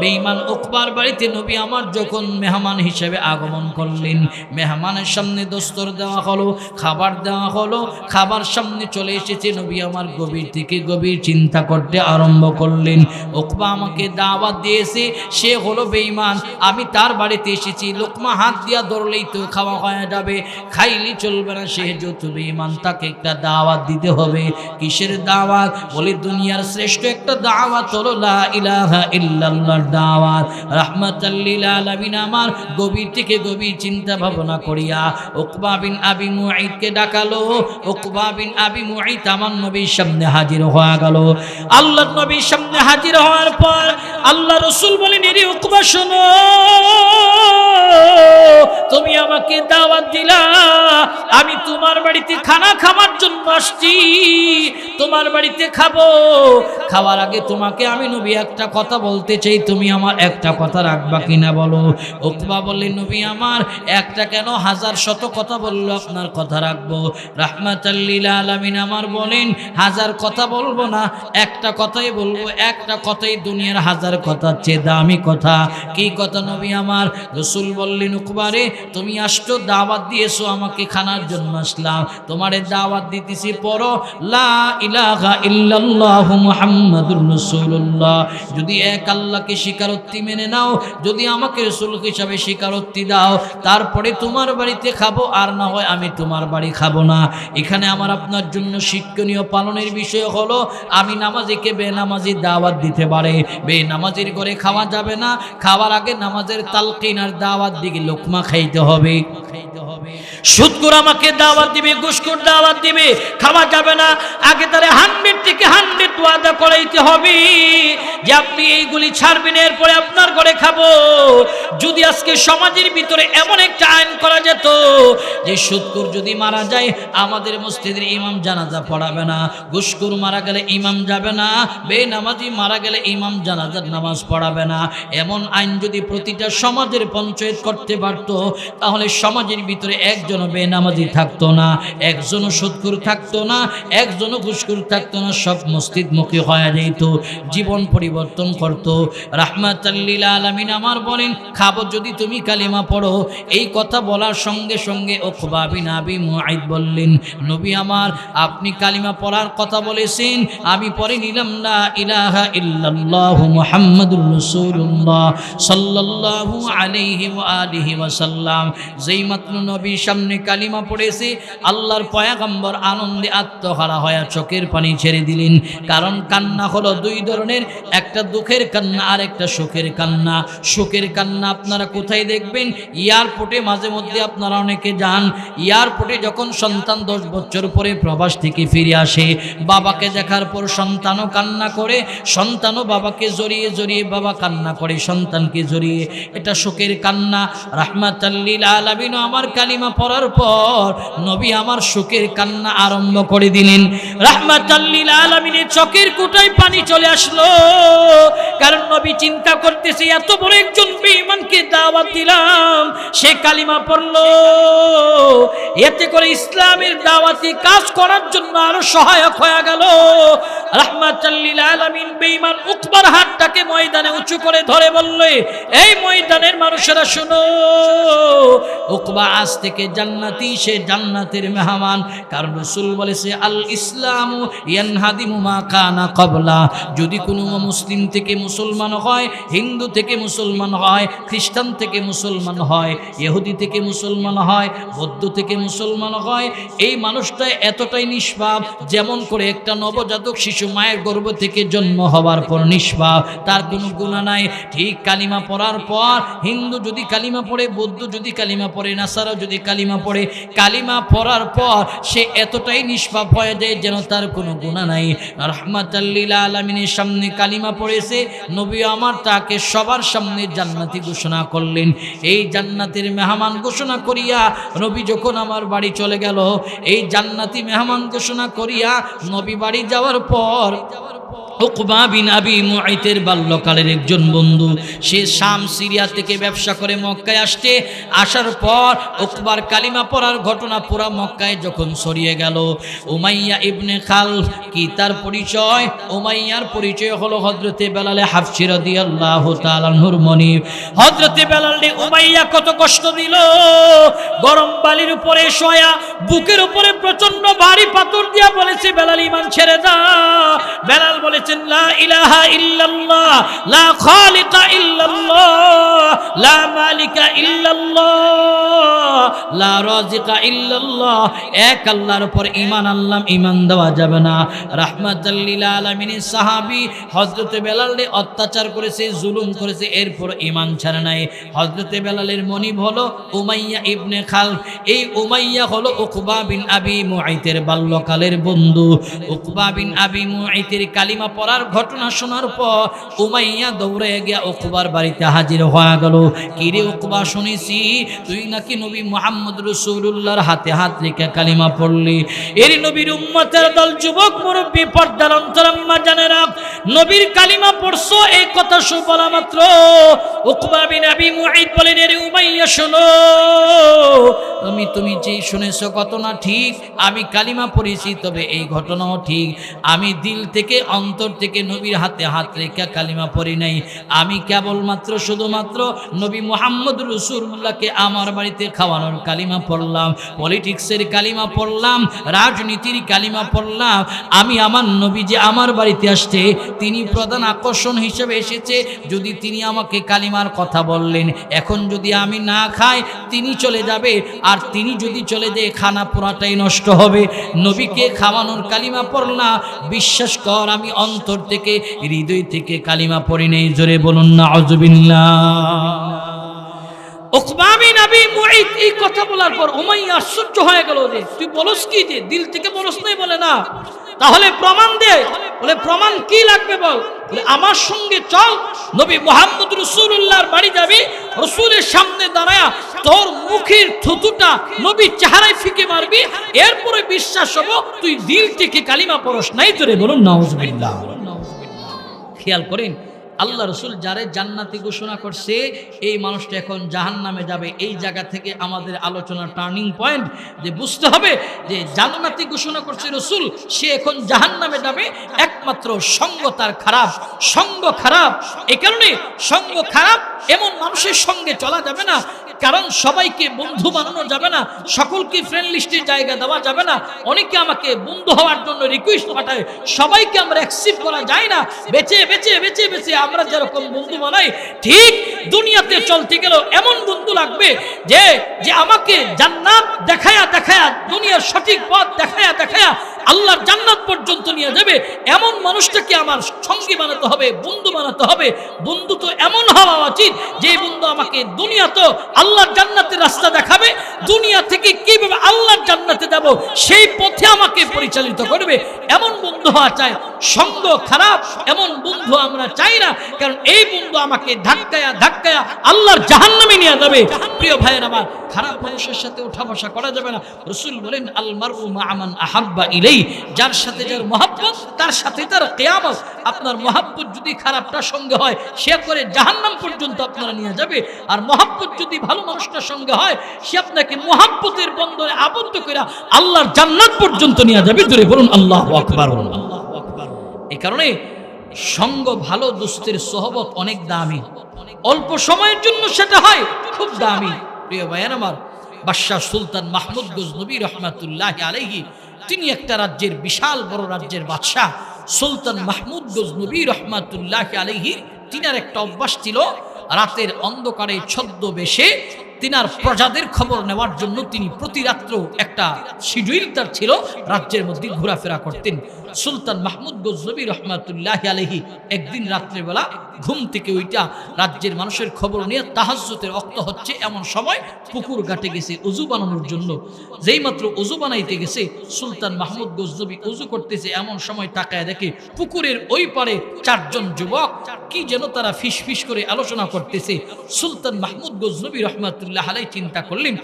বেঈমান উকবার বাড়িতে নবী আমার যখন মেহমান হিসেবে আগমন করলেন, মেহমানের সামনে দস্তর দেওয়া হলো, খাবার দেওয়া হলো, খাবার সামনে চলে এসেছে। নবী আমার গভীর থেকে গভীর চিন্তা করতে আরম্ভ করলেন, উকবা আমাকে দাওয়াত দিয়েছে, সে হলো বেঈমান, আমি তার বাড়িতে এসেছি, লোকমা হাত দিয়া ধরলেই তো খাওয়া হয়ে যাবে, খাইলে চলবে না, সে যেহেতু বেঈমান তাকে একটা দাওয়াত দিতে হবে। কিসের দাওয়াত? বলে দুনিয়ার শ্রেষ্ঠ একটা দাওয়াত হলো লা ইলাহা ইল্লাল্লাহর দাওয়াত। রাহমাতাল লিল আলামিন আমার গভীর থেকে গভীর চিন্তা ভাবনা করিয়া উকবা বিন আবি মুআইতকে ডাকালো। উকবা বিন আবি মুআইত আমার নবীর সামনে হাজির হয়ে গেল। আল্লাহর নবীর সামনে হাজির হওয়ার পর আল্লাহ রাসূল বলেন, এরে উকবা শোনো, তুমি আমাকে দাওয়াত দিলা, আমি তোমার বাড়িতে খানা খাওয়ার জন্য আসছি, তোমার বাড়িতে খাবো। খাওয়ার আগে তোমাকে আমি নবী একটা কথা বলতে চাই, তুমি আমার একটা কথা রাখবা কিনা বলো। উকবা বললেন, নবী আমার, একটা কেন, হাজার শত কথা বললো, আপনার কথা রাখবো। রাহমাতাল লিল আলামিন আমার বলেন, হাজার কথা বলবো না, একটা কথাই বলবো, একটা কথাই দুনিয়ার হাজার কথার চেয়ে দামি কথা। কি কথা নবী আমার? রাসূল বললেন, উকবারে, তুমি আসছো, দাওয়াত দিয়েছো, আমাকে খানার জন্য আসলাম, তোমারে দাওয়াত দিতেছি, পড়ো লা ইলাহা ইল্লাল্লাহু মুহাম্মাদুর রাসূলুল্লাহ। যদি এক আল্লাহকে স্বীকারোক্তি মেনে নাও, যদি আমাকে রাসূল হিসাবে স্বীকারোক্তি দাও, তারপরে তোমার বাড়িতে খাবো, আর না হয় আমি তোমার বাড়ি খাবো না। এখানে আমার আপনার জন্য শিক্ষণীয় পালনের বিষয় হলো, আমি নামাজিকে বেনামাজি দাওয়াত দিতে পারে, বেনামাজির ঘরে খাওয়া যাবে না, খাওয়ার আগে নামাজের তালকিন আর দাওয়াত দিকে লোকমা খাইতে হবে। সুদখোর আমাকে দাওয়াত দিবে, ঘুষখোর দাওয়াত দিবে, খাওয়া যাবে না, আগে তারে 100 থেকে 100 ওয়াদা করাইতে হবে যে আপনি এইগুলি ছাড়বেন, এরপরে আপনার ঘরে খাবো। যদি আজকে সমাজের ভিতরে এমন একটা আইন করা যেত যে সুদখোর যদি মারা যায়, আমাদের মসজিদের ইমাম জানাজা পড়াবে না, ঘুষখোর মারা গেলে ইমাম যাবে না, বেনামাজি মারা গেলে ইমাম জানাজার নামাজ পড়াবে না, এমন আইন যদি প্রতিটা সমাজের পঞ্চায়েত করতে পারত, তাহলে সমাজের ভিতরে একজনও বেনামাজি থাকতো না, একজনও সুদখোর থাকতো না, একজনও ঘুষখোর থাকতো না, সব মসজিদমুখী হয়ে যেত, জীবন পরিবর্তন করত। রাহমাতাল লিল আলামিন আমার বলেন, খাবো যদি তুমি কালিমা পড়ো। এই কথা বলার সঙ্গে সঙ্গে উকবা বিন আবি মুআইত বললেন, নবী আমার, আপনি কালিমা পড়ার কথা বলেছেন, আমি পড়ে নিলাম লা ইলাহা ইল্লাল্লাহু মুহাম্মাদুর রাসূলুল্লাহ সাল্লাল্লাহু আলাইহি ওয়া আলিহি ওয়াসাল্লাম। যেই মাত্র নবীর সামনে কালিমা পড়েছে, আল্লাহর পয়গম্বর আনন্দে আত্মহারা হয়ে চোখের পানি ছেড়ে দিলেন। কারণ কান্না হলো দুই ধরনের, একটা দুঃখের কান্না আর একটা সুখের কান্না। সুখের কান্না আপনারা কোথায় দেখবেন? এয়ারপোর্টে মাঝে মধ্যে আপনারা অনেকে যান, এয়ারপোর্টে যখন সন্তান 10 বছর পরে প্রবাস থেকে ফিরে আসে, বাবাকে দেখার পর সন্তানও কান্না করে, সন্তানও বাবাকে জড়িয়ে জড়িয়ে বাবা কান্না করে সন্তানকে জড়িয়ে, এটা সুখের কান্না। রাহমাতাল লিল আলামিন আমার কালিমা পড়ার পর নবী আমার সুখের কান্না আরম্ভ করে দিলেন। রাহমাতাল লিল আলামিনের চোখের কোটায় পানি চলে আসলো, কারণ নবী চিন্তা করতেছে এত বড় একজন বেঈমানকে দাওয়াত দিলাম, সে কালিমা পড়লো, এতে করে ইসলামের দাওয়াতি কাজ করার জন্য আরো সহায়ক হয়ে গেল। রাহমাতাল লিল আলামিন বেঈমান উকবার হাতটাকে ময়দানে উঁচু করে ধরে বললে, এই ময়দানের মানুষেরা শুনো, উকবা আজ থেকে জান্নাতি, সে জান্নাতের মেহমান। কারণ রাসূল বলেছে আল ইসলামু ইয়ানহাদিমু মা কানা ক্বাবলা, যদি কোনো মুসলিম থেকে মুসলমান হয়, হিন্দু থেকে মুসলমান হয়, খ্রিস্টান থেকে মুসলমান হয়, ইহুদি থেকে মুসলমান হয়, বৌদ্ধ থেকে মুসলমান হয়, এই মানুষটা এতটাই নিষ্পাপ যেমন করে একটা নবজাতক শিশু মায়ের গর্ভ থেকে জন্ম হওয়ার পর নিষ্পাপ, তার কোনো গুনাহ নাই। ঠিক কালিমা পড়ার পর হিন্দু যদি কালিমা পড়ে, বৌদ্ধ যদি কালিমা পড়ে, নাসারা যদি কালিমা পড়ে, কালিমা পড়ার পর সে এতটাই নিষ্পাপ হয়ে যায় যেন তার কোনো গুনাহ নাই। রাহমাতাল লিল আলামিনের সামনে কালিমা পড়েছে, নবী আমার তাকে সবার সামনে জান্নাতি ঘোষণা করলেন। এই জান্নাতের মেহমান ঘোষণা করিয়া নবী যখন আমার বাড়ি চলে গেল, এই জান্নাতি মেহমান ঘোষণা করিয়া নবী বাড়ি যাওয়ার পর উকবা বিন আবি মুআইতের বাল্যকালের একজন বন্ধু, সে শাম সিরিয়া থেকে ব্যবসা করে মক্কায় আসছে। আসার পর উকবার কালিমা পড়ার ঘটনা পুরা মক্কায় যখন ছড়িয়ে গেল, উমাইয়া ইবনে খালফ কি তার পরিচয়? উমাইয়ার পরিচয় হলো হযরতে বেলাল হাফসি রাদিয়াল্লাহু তাআলা আনহুর মনিব। হযরতে বেলালকে উমাইয়া কত কষ্ট দিল, গরম বালির উপরে শোয়া, বুকের উপরে প্রচন্ড ভারী পাথর দিয়া বলেছে বেলাল ঈমান ছেড়ে দাও। বেলাল বলে লা ইলাহা ইল্লাল্লাহ, লা খালিকা ইল্লাল্লাহ, লা মালিকা ইল্লাল্লাহ, লা রাজিকা ইল্লাল্লাহ, এক আল্লাহর উপর ঈমান আনলাম, ঈমান দেওয়া যাবে না। রাহমাতাল লিল আলামিনের সাহাবী হযরতে বেলালে অত্যাচার করেছে, জুলুম করেছে, এরপর ঈমান ছাড়ে নাই। হযরতে বেলালের মনিব হলো উমাইয়া ইবনে খালফ। এই উমাইয়া হলো উকবা বিন আবি মুআইতের বাল্যকালের বন্ধু। উকবা বিন আবি মুআইতের কালিমা পড়ার ঘটনা শোনার পর উমাইয়া দৌড়ে গিয়া উকবার বাড়িতে হাজির হয়ে গেল। কিরে উকবা, শুনেছি তুই নাকি নবী মুহাম্মদ রাসূলুল্লাহর হাতে হাত রেখে কালিমা পড়লি। এর নবীর উম্মতের দল, যুবক মুরব্বী, পর্দার অন্তরাম্মা জানেরা, নবীর কালিমা পড়ছো, এই কথা বলা মাত্র উকবা বিন আবি মুআইত বলেন, এর উমাইয়া শোনো, তুমি যে শুনেছো ঘটনা ঠিক, আমি কালিমা পড়েছি, তবে এই ঘটনাও ঠিক। আমি দিল থেকে, অন্তর থেকে নবীর হাতে হাত রেখে কালিমা পড়ি নাই। আমি কেবলমাত্র শুধুমাত্র নবী মুহাম্মদ রাসূলুল্লাহকে আমার বাড়িতে খাওয়ানোর কালিমা পড়লাম, পলিটিক্সের কালিমা পড়লাম, রাজনীতির কালিমা পড়লাম। আমি আমার নবী যে আমার বাড়িতে আসছে, তিনি প্রধান আকর্ষণ হিসেবে এসেছে। যদি তিনি আমাকে কালিমার কথা বললেন, এখন যদি আমি না খাই তিনি চলে যাবে, আর তিনি যদি চলে যায় খানা পুরাটাই নষ্ট হবে। নবীকে খাওয়ানোর কালিমা পড়লাম। বিশ্বাস কর, আমি অন্তর থেকে, হৃদয় থেকে কালিমা পড়ি নেই। জোরে বলুন নাউযুবিল্লাহ। উকবা বিন আবি মুআইত এই কথা বলার পর উমাইয়া আশ্চর্য হয়ে গেল, যে তুই বলস কি, যে দিল থেকে বলস নাই? বলে না। তাহলে প্রমাণ দে। বলে প্রমাণ কি লাগবে বল? বলে আমার সঙ্গে চল, নবী মুহাম্মদ রাসূলুল্লাহর বাড়ি যাবি, রাসূলের সামনে দাঁড়ায়া তোর মুখের থুতুটা নবীর চেহারায় ফিকে মারবি, এরপরে বিশ্বাস হবো তুই দিল থেকে কালিমা পড়স নাই। তোরে বলুন নাউযুবিল্লাহ। খেয়াল করেন, আল্লাহ রসুল যারে জান্নাতি ঘোষণা করছে, এই মানুষটা এখন জাহান্নামে যাবে। এই জায়গা থেকে আমাদের আলোচনার টার্নিং পয়েন্ট, যে বুঝতে হবে যে জান্নাতি ঘোষণা করছে রসুল, সে এখন জাহান্নামে যাবে। একমাত্র সঙ্গ তার খারাপ, সঙ্গ খারাপ। এ কারণে সঙ্গ খারাপ এমন মানুষের সঙ্গে চলা যাবে না। কারণ সবাইকে বন্ধু বানানো যাবে না, সকলকে ফ্রেন্ড লিস্টে জায়গা দেওয়া যাবে না। অনেকে আমাকে বন্ধু হওয়ার জন্য রিকোয়েস্ট পাঠায়, সবাইকে আমরা অ্যাকসেপ্ট করা যায় না। বেছে বেছে বেছে বেছে আমরা যেরকম বন্ধু বানাই, ঠিক দুনিয়াতে চলতে গেলেও এমন বন্ধু লাগবে যে যে আমাকে জান্নাত দেখায়া দেখায়া, দুনিয়ার সঠিক পথ দেখায়া দেখায়া আল্লাহর জান্নাত পর্যন্ত নিয়ে যাবে, এমন মানুষটাকে আমার সঙ্গী বানাতে হবে, বন্ধু বানাতে হবে। বন্ধু তো এমন হওয়া উচিত যে বন্ধু আমাকে দুনিয়া তো আল্লাহর জান্নাতের রাস্তা দেখাবে, দুনিয়া থেকে কিভাবে আল্লাহর জান্নাতে যাব সেই পথে আমাকে পরিচালিত করবে, এমন বন্ধু হওয়া চাই। সঙ্গ খারাপ এমন বন্ধু আমরা চাই না, কারণ এই বন্ধু আমাকে ধাক্কায়া ধাক্কায়া আল্লাহর জাহান্নামে নিয়ে যাবে। প্রিয় ভাইয়ের আমার, খারাপ মানুষের সাথে উঠা বসা করা যাবে না। রাসূল বলেন, আল মারউ মা মান আহাব্বা ইলাই, যার সাথে যার মহব্বত তার সাথে তার কিয়ামত। আপনার মহব্বত যদি খারাপটার সঙ্গে হয়, সে করে জাহান্নাম পর্যন্ত আপনারা নিয়ে যাবে। আর মহব্বত যদি ভালো মানুষটার সঙ্গে হয়, সে আপনাকে মহব্বতের বন্ধনে আবদ্ধ করে আল্লাহর জান্নাত পর্যন্ত নিয়ে যাবে। জোরে বলুন আল্লাহু আকবার। এই কারণে সঙ্গ ভালো, দোস্তের সোহবত অনেক দামি, অল্প সময়ের জন্য সেটা হয় খুব দামি। প্রিয় ভাইয়ের আমার, বাদশাহ সুলতান মাহমুদ গজনবী রহমাতুল্লাহি আলাইহি, তিনি একটা রাজ্যের, বিশাল বড় রাজ্যের বাদশাহ। সুলতান মাহমুদ গজনবী রহমাতুল্লাহি আলাইহি, তিনার একটা অভ্যাস ছিল, রাতের অন্ধকারে ছদ্মবেশে তিনার প্রজাদের খবর নেওয়ার জন্য তিনি প্রতি রাত্র একটা শিডিউল তার ছিল, রাজ্যের মধ্যে ঘোরাফেরা করতেন। সুলতান মাহমুদ গজনবী রহমাতুল্লাহি আলাইহি একদিন রাত্রেবেলা ঘুম থেকে ওইটা রাজ্যের মানুষের খবর নিয়ে তাহাজ্জুদের ওয়াক্ত হচ্ছে, এমন সময় পুকুর ঘাটে গেছে উযু বানানোর জন্য। যেই মাত্র উযু বানাইতে গেছে, সুলতান মাহমুদ গজনবী উযু করতেছে, এমন সময় তাকায় দেখে পুকুরের ওই পারে চারজন যুবক কি যেন তারা ফিস ফিস করে আলোচনা করতেছে। সুলতান মাহমুদ গজনবী রহমাতুল্লাহ আলাইহি চিন্তা করলেন,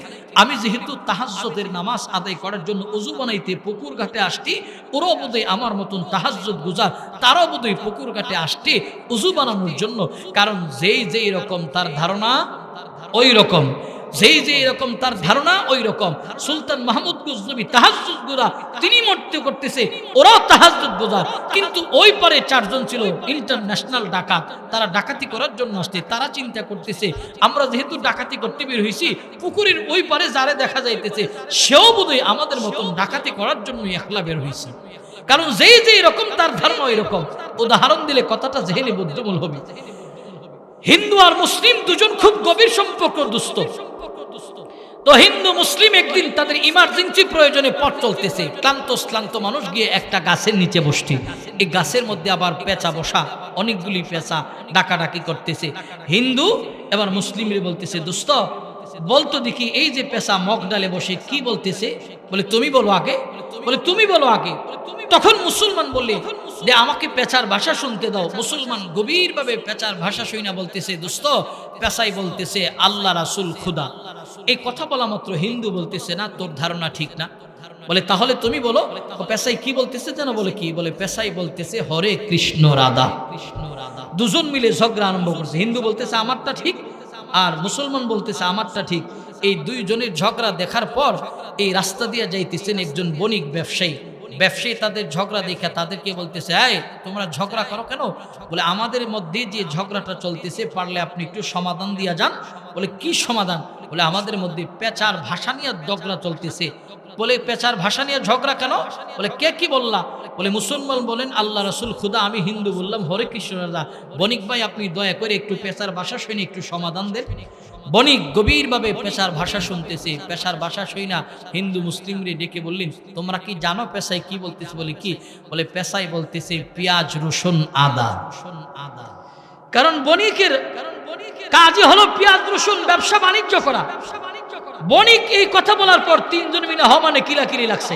আমি যেহেতু তাহাজ্জুদের নামাজ আদায় করার জন্য উযু বানাইতে পুকুর ঘাটে আসছি, ওরাও বোধহয় আমার মতন তাহাজ্জুদ গুজার, তারাও বোধহয় পুকুর ঘাটে আসছে উযু বানানোর জন্য। কারণ যেই রকম তার ধারণা ওই রকম, যেই রকম তার ধারণা ওই রকম। সুলতান মাহমুদ গজনবী তাহাজ্জুদ গুজার, তিনি মরতে করতেছে, ওরাও তাহাজ্জুদ গুজার। কিন্তু ওই পারে চারজন ছিল ইন্টারন্যাশনাল ডাকাত, তারা ডাকাতি করার জন্য আসছে। তারা চিন্তা করতেছে, আমরা যেহেতু ডাকাতি করতে বের হয়েছি, পুকুরের ওই পারে যারে দেখা যাইতেছে সেও বোধহয় আমাদের মতন ডাকাতি করার জন্য একলা বের হয়েছে। কারণ যেই রকম তার ধারণা ওই রকম। উদাহরণ দিলে কথাটা জেহেনে বুদ্ধিমূল হবে। হিন্দু আর মুসলিম দুজন খুব গভীর সম্পর্ক, দুস্থ। তো হিন্দু মুসলিম একদিন তাদের ইমার্জেন্সি প্রয়োজনে পথ চলতেছে, ক্লান্ত মানুষ গিয়ে একটা গাছের নিচে বসছে। এই গাছের মধ্যে আবার পেঁচা বসা, অনেকগুলি পেঁচা ডাকাডাকি করতেছে। হিন্দু এবার মুসলিমরে বলতেছে, দোস্ত বলতো দেখি, এই যে পেঁচা মগ ডালে বসে কি বলতেছে? বলে তুমি বলো আগে। বলে তুমি বলো আগে। তখন মুসলমান বললে যে আমাকে পেঁচার ভাষা শুনতে দাও। মুসলমান গভীরভাবে পেঁচার ভাষা শুনে বলতেছে, দোস্ত পেঁচাই বলতেছে আল্লাহ রাসূল খুদা। এই কথা বলা মাত্র হিন্দু বলতেছে, না তোর ধারণা ঠিক না। বলে তাহলে তুমি বলো। পেঁচাই কি বলতেছে যেন? বলে কি? বলে পেঁচাই বলতেছে হরে কৃষ্ণ রাধা। দুজন মিলে ঝগড়া আরম্ভ করছে। হিন্দু বলতেছে আমারটা ঠিক, আর মুসলমান বলতেছে আমারটা ঠিক। এই দুইজনের ঝগড়া দেখার পর এই রাস্তা দিয়ে যাইতেছেন একজন বণিক ব্যবসায়ী। তাদের ঝগড়া দেখে তাদেরকে বলতেছে, এই তোমরা ঝগড়া করো কেন? বলে আমাদের মধ্যে যে ঝগড়াটা চলতেছে, পারলে আপনি একটু সমাধান দিয়ে যান। বলে কি সমাধান? বলে আমাদের মধ্যে পেঁচার ভাষা নিয়ে ঝগড়া চলতেছে। বলে পেঁচার ভাষা নিয়ে ঝগড়া কেন? বলে কে কি বললা? বলে মুসলমান বলেন আল্লাহ রাসূল খুদা, আমি হিন্দু বললাম হরে কৃষ্ণ রাধা। বণিক ভাই আপনি দয়া করে একটু পেঁচার ভাষা শুনে একটু সমাধান দেন। বণিক গভীরভাবে পেঁচার ভাষা শুনতেছে। পেঁচার ভাষা শুনা হিন্দু মুসলিমরে ডেকে বললেন, তোমরা কি জানো পেঁচাই কি বলতেছে? বলে কি? বলে পেঁচাই বলতেছে পেঁয়াজ রসুন আদা। কারণ বণিকের কাজই হলো পেঁয়াজ রসুন ব্যবসা বাণিজ্য করা। বণিক এই কথা বলার পর তিনজন মিলে মানে কিলাকিলি লাগছে।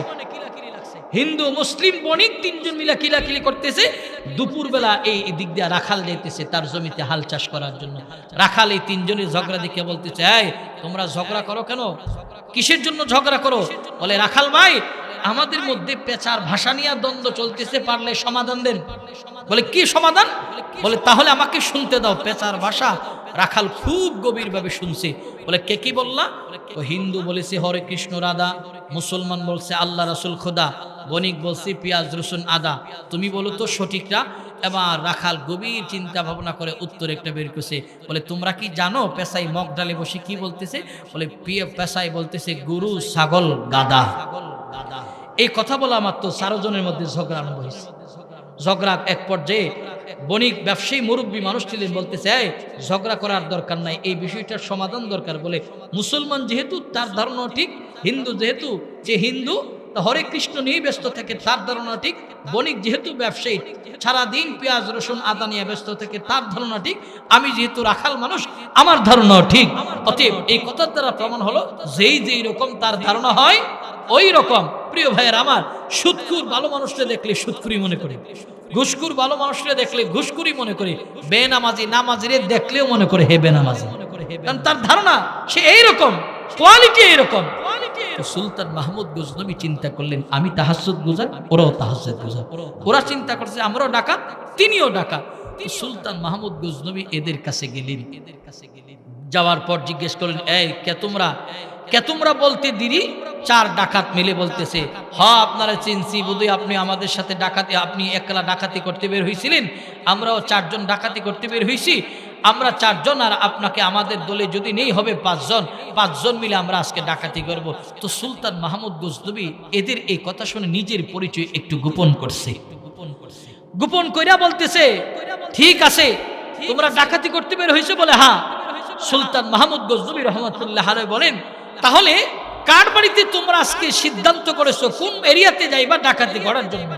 হিন্দু মুসলিম বণিক তিনজন মিলে কিলাকিলি করতেছে। দুপুর বেলা এই দিক দিয়ে রাখাল যাইতেছে তার জমিতে হাল চাষ করার জন্য। রাখাল এই তিনজনের ঝগড়া দেখে বলতেছে, এই তোমরা ঝগড়া করো কেন? কিসের জন্য ঝগড়া করো? বলে রাখাল ভাই আমাদের মধ্যে পেঁচার ভাষা নিয়ে দ্বন্দ্ব চলতেছে, পারলে সমাধান দেন। বলে কি সমাধান? বলে তাহলে আমাকে শুনতে দাও পেঁচার ভাষা। রাখাল খুব গভীরভাবে শুনছে। বলে কে কি বললা? ও হিন্দু বলেছে হরে কৃষ্ণ রাধা, মুসলমান বলছে আল্লাহ রাসূল খোদা, বণিক বলছে পেঁয়াজ রসুন আদা। তুমি বলো তো সঠিকটা। এবার রাখাল গভীর চিন্তা ভাবনা করে উত্তর একটা বের করছে, বলে তোমরা কি জানো পেশাই মগ ডালে বসে কি বলতেছে? বলে পেশাই বলতেছে গরু, ছাগল, গাধা। এই কথা বলা মাত্র 4 জনের মধ্যে ঝগড়া আরম্ভ হয়েছে। ঝগড়া এক পর্যায়ে বণিক ব্যবসায়ী মুরব্বী মানুষ ছিলেন, বলতেছে এই ঝগড়া করার দরকার নাই, এই বিষয়টার সমাধান দরকার। বলে মুসলমান যেহেতু তার ধারণা ঠিক, হিন্দু যেহেতু যে হিন্দু হরে কৃষ্ণ নিয়ে ব্যস্ত থাকে তার ধারণা ঠিক, বণিক যেহেতু ব্যবসায়ী সারাদিন পেঁয়াজ রসুন আদা নিয়ে ব্যস্ত থাকে তার ধারণা ঠিক, আমি যেহেতু রাখাল মানুষ আমার ধারণাও ঠিক। অতএব এই কথার দ্বারা প্রমাণ হলো যেই রকম তার ধারণা হয় ওই রকম। প্রিয় ভাইয়ের আমার, সুদখোর ভালো মানুষকে দেখলে সুদখুরি মনে করে, ঘুষখোর ভালো মানুষকে দেখলে ঘুষখুরি মনে করে, বেনামাজি নামাজিরে দেখলেও মনে করে হে বেনামাজি, কারণ তার ধারণা সে এইরকম, কোয়ালিটি এইরকম। সুলতান মাহমুদ গজনবী চিন্তা করলেন আমি তাহাজ্জুদ গুজার, ওরাও তাহাজ্জুদ গুজার, ওরা চিন্তা করছে আমরাও ডাকাত তিনিও ডাকাত। সুলতান মাহমুদ গজনবী এদের কাছে গেলেন, যাওয়ার পর জিজ্ঞেস করলেন এই কে তোমরা বলতে দিদি 4 ডাকাত মিলে বলতেছে হ্যাঁ আপনারা চিনছি, বোধহয় আপনি আমাদের সাথে ডাকাতি, আপনি একলা ডাকাতি করতে বের হয়েছিলেন, আমরাও 4 জন ডাকাতি করতে বের হয়েছি, আমরা 4 জন আর আপনাকে আমাদের দলে যদি নেই হবে 5 জন মিলে আমরা আজকে ডাকাতি করব। তো সুলতান মাহমুদ গজনবী এদের এই কথা শুনে নিজের পরিচয় একটু গোপন করছে, গোপন কইরা বলতেছে ঠিক আছে তোমরা ডাকাতি করতে বের হয়েছে? বলে হ্যাঁ। সুলতান মাহমুদ গজনবী রহমতুল্লাহ আলাইহি বলেন তাহলে কার বাড়িতে তোমরা আজকে সিদ্ধান্ত করেছো কোন এরিয়াতে যাইবা ডাকাতি করার জন্য?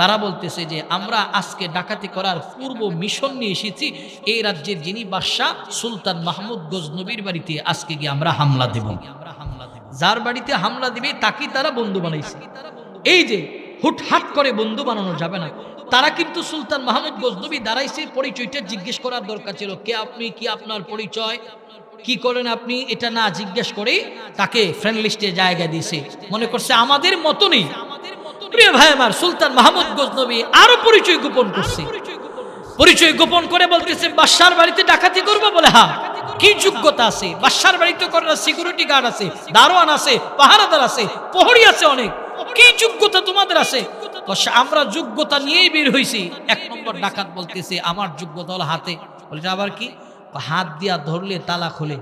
তারা বলতেছে যে আমরা আজকে ডাকাতি করার পূর্ব মিশন নিয়ে এসেছি, এই রাজ্যের যিনি বাদশা সুলতান মাহমুদ গজনবীর বাড়িতে আজকে গিয়ে আমরা হামলা দেব। যার বাড়িতে হামলা দিবে তাকে তারা বন্ধু বানাইছে। এই যে হুটহাট করে বন্ধু বানানো যাবে না, তারা কিন্তু সুলতান মাহমুদ গজনবী দাঁড়াইছে, পরিচয়টা জিজ্ঞেস করার দরকার ছিল, কে আপনি, কি আপনার পরিচয়, কি করেন আপনি, এটা না জিজ্ঞেস করে তাকে ফ্রেন্ড লিস্টে জায়গা দিয়েছে, মনে করছে আমাদের মতো নেই। প্রিয় ভাই আমার, সুলতান মাহমুদ গজনবী আরো পরিচয় গোপন করছে, পরিচয় গোপন করে বলতেছে বাদশার বাড়িতে ডাকাতি করবো? বলে হ্যাঁ। কি যোগ্যতা আছে? বাদশার বাড়িতে করার সিকিউরিটি গার্ড আছে, দারোয়ান আছে, পাহারাদার আছে, প্রহরী আছে অনেক, কি যোগ্যতা তোমাদের আছে? আমরা যোগ্যতা নিয়েই বের হয়েছি। 1 নম্বর ডাকাত বলতেছে আমার যোগ্যতা হলো হাতে। বলছে আবার কি? হাত দিয়া ধরলে তালা খোলে।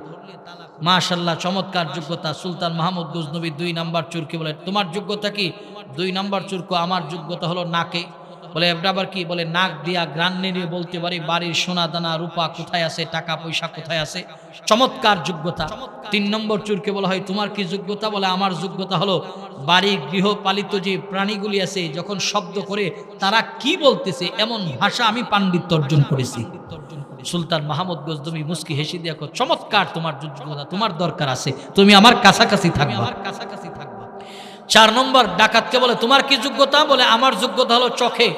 মাশাআল্লাহ, চমৎকার যোগ্যতা। সুলতান মাহমুদ গজনবী 2 নম্বর চোরকে বলে তোমার যোগ্যতা কি? 2 নম্বর চোরকে আমার যোগ্যতা হলো নাকে। বলে এটা আবার কি? বলে নাক দিয়া গ্রান নিয়ে বলতে পারি বাড়ির সোনা দানা রূপা কোথায় আছে, টাকা পয়সা কোথায় আছে। চমৎকার যোগ্যতা। 3 নম্বর চোরকে বলা হয় তোমার কি যোগ্যতা? বলে আমার যোগ্যতা হলো বাড়ি গৃহপালিত যে প্রাণীগুলি আছে যখন শব্দ করে তারা কি বলতেছে এমন ভাষা আমি পাণ্ডিত্য অর্জন করেছি। সুলতান মাহমুদ গজনবী মুস্কি হেসে দিয়ে চমৎকার, তোমার যোগ্যতা, তোমার দরকার আছে, তুমি আমার কাছাকাছি থাকবা। 4 নম্বর ডাকাতকে বলে তোমার কি যোগ্যতা? বলে আমার যোগ্যতা হলো চোখে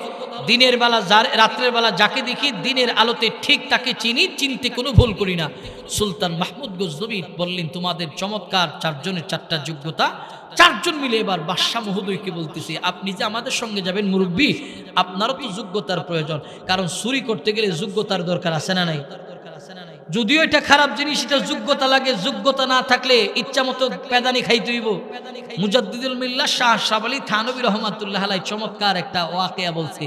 দিনের বেলা রাত্রের বেলা যাকে দেখি দিনের আলোতে ঠিক তাকে চিনি, চিনতে কোনো ভুল করি না। সুলতান মাহমুদ গজনবী বললেন তোমাদের চমৎকার 4 জনের 4টা যোগ্যতা। 4 জন মিলে এবার বাদশা মহোদয়কে বলতেছে আপনি যে আমাদের সঙ্গে যাবেন মুরব্বী, আপনারও তো যোগ্যতার প্রয়োজন, কারণ চুরি করতে গেলে যোগ্যতার দরকার আছে না নাই? যদিও এটা খারাপ জিনিস, এটা যোগ্যতা লাগে, যোগ্যতা না থাকলে ইচ্ছা মতো পেদানি খাইতে হইব। মুজাদ্দিদুল মিল্লাহ শাহ আশরাফ আলী থানভী রহমাতুল্লাহ আলাইহি চমৎকার একটা ওয়াকিয়া বলছে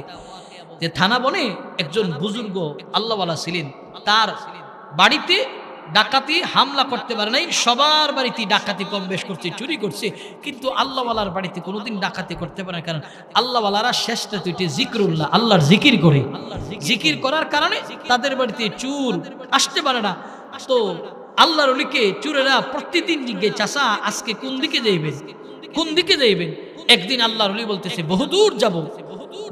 যে থানা বনে একজন বুজুর্গ আল্লাহওয়ালা ছিলেন, তার বাড়িতে ডাকাতি হামলা করতে পারে নাই, সবার বাড়িতে ডাকাতি কম বেশ করছে, চুরি করছে, কিন্তু আল্লাহওয়ালার বাড়িতে কোনোদিন ডাকাতি করতে পারে না, কারণ আল্লাহওয়ালারা শেষটা তো এটি জিকরুল্লাহ, আল্লাহর জিকির করে, জিকির করার কারণে তাদের বাড়িতে চুর আসতে পারে না। তো আল্লাহর ওলিকে চুরেরা প্রতিদিন জিজ্ঞে চাচা আজকে কোন দিকে যাইবেন, কোন দিকে যাইবেন? একদিন আল্লাহর ওলি বলতেছে বহুদূর যাব,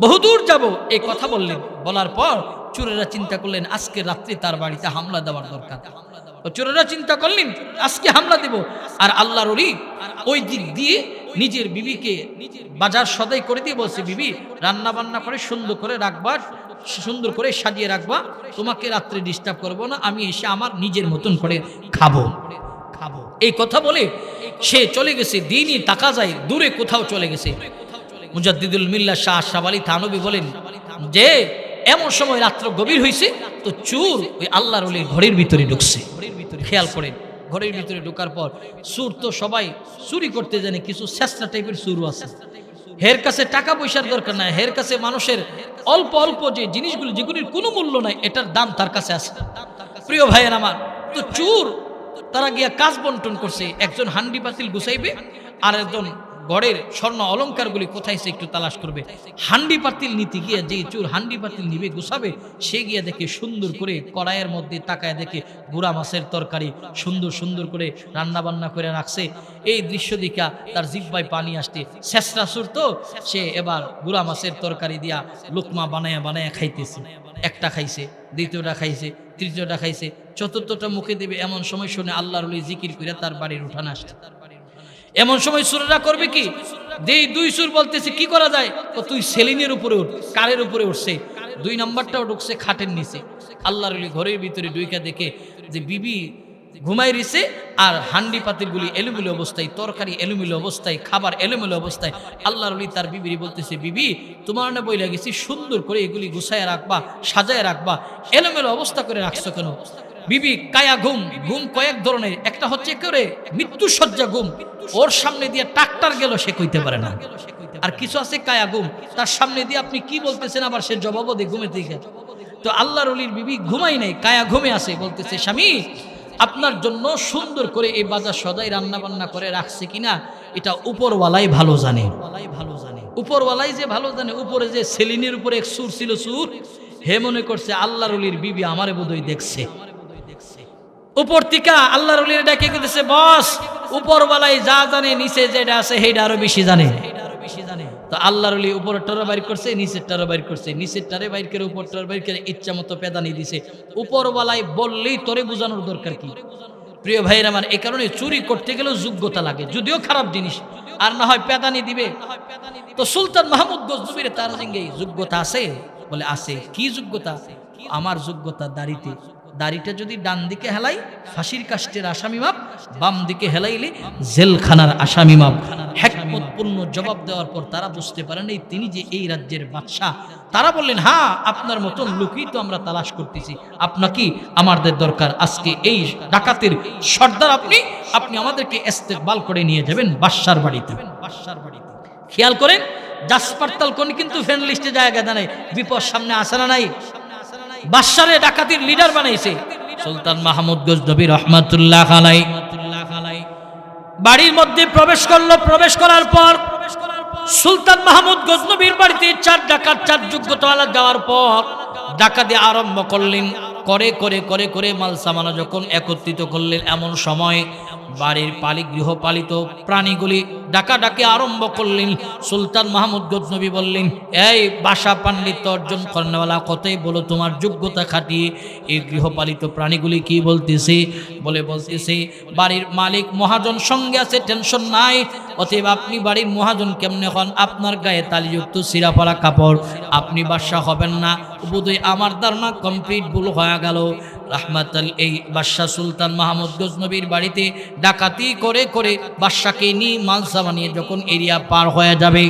বহুদূর যাব, এই কথা বললেন। বলার পর চোরেরা চিন্তা করলেন আজকে রাত্রে তার বাড়িতে হামলা দেওয়ার দরকার। চোরেরা চিন্তা করলেন আজকে হামলা দেব, আর আল্লাহর ওলি ওই দিক দিয়ে নিজের বিবিকে বাজার সদাই করে দিয়ে বলছে বিবি রান্না বান্না করে সুন্দর করে রাখবা, সুন্দর করে সাজিয়ে রাখবা, তোমাকে রাত্রে ডিস্টার্ব করবো না, আমি এসে আমার নিজের মতন করে খাবো। এই কথা বলে সে চলে গেছে, দিনই তাকা যায় দূরে কোথাও চলে গেছে। মুজাদ্দিদুল মিল্লাহ শাহ আশরাফ আলী থানভী বলেন যে এমন সময় রাত্র গভীর হয়েছে, তো চোর ওই আল্লাহর ওলির ঘরের ভিতরে ঢুকছে। খেয়াল করেন, ঘরের ভিতরে ঢোকার পর চোর তো সবাই চুরি করতে জানে, কিছু চেষ্টা টাইপের চোর আছে, হের কাছে টাকা পয়সার দরকার নাই, হের কাছে মানুষের অল্প অল্প যে জিনিসগুলো যেগুলির কোনো মূল্য নাই এটার দাম তার কাছে আছে। প্রিয় ভাইয়ের আমার, তো চোর তারা গিয়া কাজ বন্টন করছে, একজন হান্ডি পাতিল গুছাইবে আর একজন গড়ের স্বর্ণ অলংকারগুলি কোথায় সে একটু তালাশ করবে। হান্ডি পাতিল নিতে গিয়ে যে চোর হান্ডি পাতিল নিবে গুছাবে, সে গিয়ে দেখে সুন্দর করে কড়াইয়ের মধ্যে তাকায় দেখে গুড়া মাছের তরকারি সুন্দর সুন্দর করে রান্না বান্না করে রাখছে। এই দৃশ্য দেখা তার জিহ্বায় পানি আসতে, শেষরা চোর তো সে এবার গুড়া মাছের তরকারি দিয়া লোকমা বানায়া বানায়া খাইতেছে। একটা খাইছে, দ্বিতীয়টা খাইছে, তৃতীয়টা খাইছে, চতুর্থটা মুখে দেবে এমন সময় শুনে আল্লাহর ওলি জিকির করে তার বাড়ির উঠান আসছে। এমন সময় সুরেরা করবে কি, দুই সুর বলতেছে কি করা যায়, তুই সেলিনের উপরে উঠ। কারের উপরে উঠছে, 2 নাম্বারটাও ঢুকছে খাটের নিচে। আল্লাহর ওলি ঘরের ভিতরে ঢুইকা দেখে যে বিবি ঘুমাই রয়েছে আর হান্ডি পাতিলগুলি এলোমেলো অবস্থায়, তরকারি এলোমেলো অবস্থায়, খাবার এলোমেলো অবস্থায়। আল্লাহর ওলি তার বিবির বলতেছে, বিবি তোমার না বইলা গেছি সুন্দর করে এগুলি গুছায় রাখবা, সাজায় রাখবা, এলোমেলো অবস্থা করে রাখছো কেন? বিবি কায়া ঘুম, ঘুম কয়েক ধরনের, একটা হচ্ছে করে মৃত্যু সজ্জা ঘুম, ওর সামনে দিয়ে ট্রাক্টর গেল সে কইতে পারে না। আর কিছু আছে কায়া ঘুম, তার সামনে দিয়ে আপনি কি বলতেছেন আবার সে জবাবও দিয়ে ঘুমে থেকে। তো আল্লাহর ওলির বিবি ঘুমাই নাই, কায়া ঘুমে আছে। বলতেছে, স্বামী আপনার জন্য সুন্দর করে এই বাজার সদাই রান্না বান্না করে রাখছে কিনা এটা উপরওয়ালাই ভালো জানে। উপরওয়ালাই যে ভালো জানে। উপরে যে সেলিনের উপরে এক সুর ছিল, সুর হে মনে করছে আল্লাহর ওলির বিবি আমারে বোধহয় দেখছে। উপর থেকে আল্লাহর ওলির ডাকে গেছে, বস উপরওয়ালাই যা জানে নিচে যেটা আছে সেইটা আরো বেশি জানে। তো আল্লাহর ওলি উপরটারও বাইর করছে, নিচেরটারও বাইর করছে, নিচেরটারে বাইর করে উপরটার বাইর করে ইচ্ছা মতো পেদানি দিছে। উপরওয়ালাই বললেই তোরে বোঝানোর দরকার কি? প্রিয় ভাইয়ের আমার, এই কারণে চুরি করতে গেলেও যোগ্যতা লাগে, যদিও খারাপ জিনিস, আর না হয় পেদানি দিবে। তো সুলতান মাহমুদ গজনবীর তার জিঙ্গে যোগ্যতা আছে বলে আছে। কি যোগ্যতা? আমার যোগ্যতা দাড়িতে, দাড়িটা যদি ডান দিকে হেলাই ফাঁসির কাষ্টের আসামি মাপ, বাম দিকে হেলাইলে জেলখানার আসামি মাপ। হিকমতপূর্ণ জবাব দেওয়ার পর তারা বুঝতে পারেন এই তিনি যে এই রাজ্যের বাদশাহ। তারা বললেন, হ্যাঁ আপনার মতন লোকই তো আমরা তালাশ করতেছি, আপনাকে আমাদের দরকার। আজকে এই ডাকাতের সর্দার আপনি আমাদেরকে ইস্তেকবাল করে নিয়ে যাবেন বাদশার বাড়িতে। খেয়াল করেন জাসপারতাল কোন কিন্তু ফ্রেন্ড লিস্টে জায়গা দেয়, বিপদ সামনে আসে না নাই। বাদশারে ডাকাতির লিডার বানাইছে সুলতান মাহমুদ গজনবী রহমাতুল্লাহ আলাইহি। বাড়ির মধ্যে প্রবেশ করলো। প্রবেশ করার পর সুলতান মাহমুদ গজনবীর বাড়িতে 4 ডাকাত, 4 যোগ্যতাওয়ালা যাওয়ার পর ডাকাতি আরম্ভ করলেন। করে করে করে করে মাল সামানা যখন একত্রিত করলেন, এমন সময় বাড়ির গৃহপালিত প্রাণীগুলি ডাকাডাকি আরম্ভ করলেন। সুলতান মাহমুদ গজনবী বললেন, এই ভাষা পাণ্ডিত্য অর্জন করেনওয়ালা, কথাই বলো তোমার যোগ্যতা খাটিয়ে এই গৃহপালিত প্রাণীগুলি কি বলতেছে? বলতেছে বাড়ির মালিক মহাজন সঙ্গে আছে, টেনশন নাই। অতএব আপনি বাড়ির মহাজন কেমনে হন? আপনার গায়ে তালিযুক্ত সিরাফালা কাপড়, আপনি বাদশা হবেন না। বোধহয় আমার ধারণা কমপ্লিট ভুল হয়ে গেল। রাহমাতাল এই বাদশা সুলতান মাহমুদ গজনবীর বাড়িতে ডাকাতি করে করে বাদশাকে নিয়ে মালসা বানিয়ে যখন এরিয়া পার হয়ে যাবে,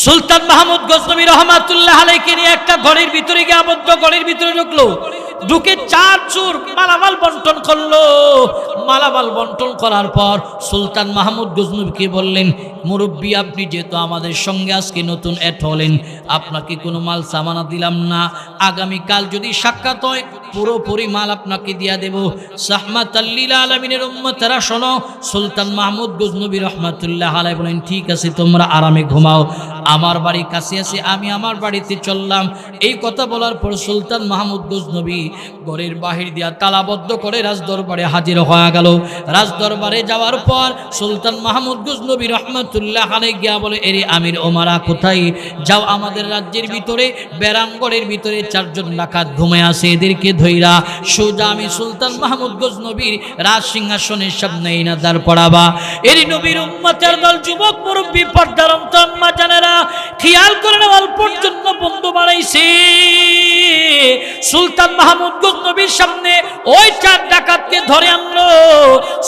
সুলতান মাহমুদ গজনবী রহমাতুল্লাহ আলাইহি নিয়ে একটা ঘরের ভিতরে গিয়ে আবদ্ধ, ঘরের ভিতরে ঢুকলো। ঢুকে 4 চোর মালামাল বন্টন করলো। মালামাল বন্টন করার পর সুলতান মাহমুদ গজনবীকে বললেন, মুরব্বী আপনি যেহেতু আমাদের সঙ্গে আজকে নতুন এড হলেন, আপনাকে কোনো মাল সামানা দিলাম না, আগামীকাল যদি সাক্ষাৎ হয় পুরোপুরি মাল আপনাকে দিয়া দেব। রাহমাতাল লিল আলামিনের উম্মতেরা শোনো। সুলতান মাহমুদ গজনবী রহমাতুল্লাহ আলাইহি বলেন, ঠিক আছে তোমরা আরামে ঘুমাও, আমার বাড়ি কাছে আছে, আমি আমার বাড়িতে চললাম। এই কথা বলার পর সুলতান মাহমুদ গজনবী ঘরের বাহির দিয়া তালাবদ্ধ করে রাজদরবারে হাজির হয়ে গেল। রাজদরবারে যাওয়ার পর সুলতান মাহমুদ গজনবী রহমাতুল্লাহ আলাইহি গিয়া বলে, এরে আমির ওমারা কোথায়? যাও আমাদের রাজ্যের ভিতরে বেরাঙ্গরের ভিতরে 4 জন ডাকাত ঘুমায় আছে, এদেরকে ধইরা সোজা আমি সুলতান মাহমুদ গজনবীর রাজ সিংহাসনের সামনে ইনাদার পড়াবা। এরি নবীর উম্মতের দল, যুবক মুরব্বী, পর্দার আম্মা জানেরা, খেয়াল করে অল্পর জন্য বন্ধু বানাইছে। সুলতান মাহমুদ গজনবীর সামনে ওই 4 ডাকাতকে ধরে আনলো।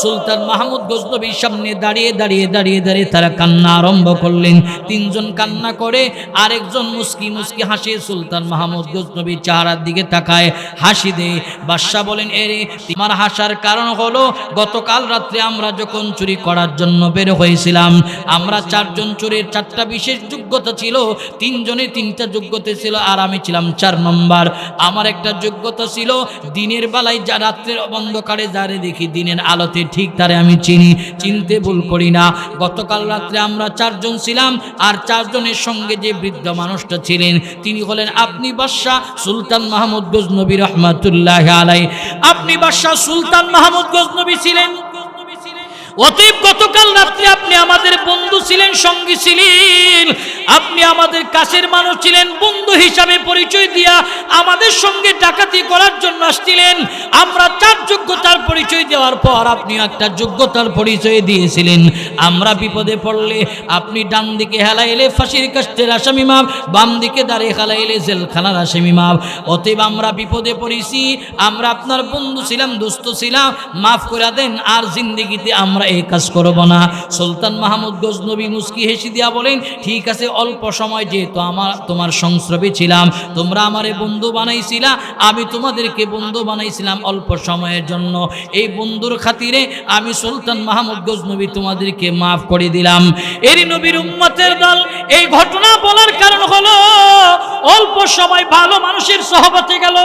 সুলতান মাহমুদ গজনবীর সামনে দাঁড়িয়ে দাঁড়িয়ে দাঁড়িয়ে দাঁড়িয়ে তারা কান্না আরম্ভ করলেন। 3 জন কান্না করে, আরেকজন মুস্কি মুস্কি হাসে। সুলতান মাহমুদ গজনবীর চেহারার দিকে তাকায়, হাসি দেয়। বাদশা বলেন, এরে তোমার হাসার কারণ হলো গতকাল রাত্রে আমরা যখন চুরি করার জন্য বের হয়েছিলাম, আমরা 4 জন চোরের 4টা বিশেষ যোগ্যতা ছিল, 3 জনের 3টা যোগ্যতা ছিল, আর আমি ছিলাম 4 নম্বর। আমার একটা যোগ্যতা ছিল দিনের বেলায় যা রাত্রের অন্ধকারে যারে দেখি দিনের আলোতে ঠিক তারে আমি চিনতে ভুল করি না। গতকাল রাত্রে আমরা 4 জন ছিলাম, আর 4 জনের সঙ্গে যে বৃদ্ধ মানুষটা ছিলেন তিনি হলেন আপনি বাদশা সুলতান মাহমুদ গজনবী রহমাতুল্লাহ আলাইহি। আপনি বাদশা সুলতান মাহমুদ গজনবী ছিলেন। অতএব গতকাল রাত্রে আপনি আমাদের বন্ধু ছিলেন, সঙ্গী ছিলেন, আপনি আমাদের কাছের মানুষ ছিলেন। বন্ধু হিসাবে পরিচয় দিয়া আমাদের সঙ্গে ডাকাতি করার জন্য আসছিলেন। আমরা 4 যোগ্যতার পরিচয় দেওয়ার পর আপনি একটা যোগ্যতার পরিচয় দিয়েছিলেন। আমরা বিপদে পড়লে আপনি ডান দিকে হেলাইলে ফাঁসির কাষ্ঠের আসামি মাপ, বাম দিকে দাঁড়িয়ে হেলাইলে জেলখানার আসামি মাপ। অতএব আমরা বিপদে পড়েছি, আমরা আপনার বন্ধু ছিলাম, দোস্ত ছিলাম, মাফ করে দেন, আর জিন্দেগিতে আমরা এই কাজ করব না। সুলতান মাহমুদ গজনবী মুস্কি হেসে দিয়া বলেন, ঠিক আছে, অল্প সময় যেহেতু তোমার সংস্রবে ছিলাম, তোমরা আমারে বন্ধু বানাইছিলা, আমি তোমাদেরকে বন্ধু বানাইছিলাম অল্প সময়ের জন্য। এই বন্ধুর খাতিরে আমি সুলতান মাহমুদ গজনবী তোমাদেরকে মাফ করে দিলাম। এরই নবীর উম্মতের দল এই ঘটনা বলার কারণ হলো অল্প সময় ভালো মানুষের সহবতে গেল।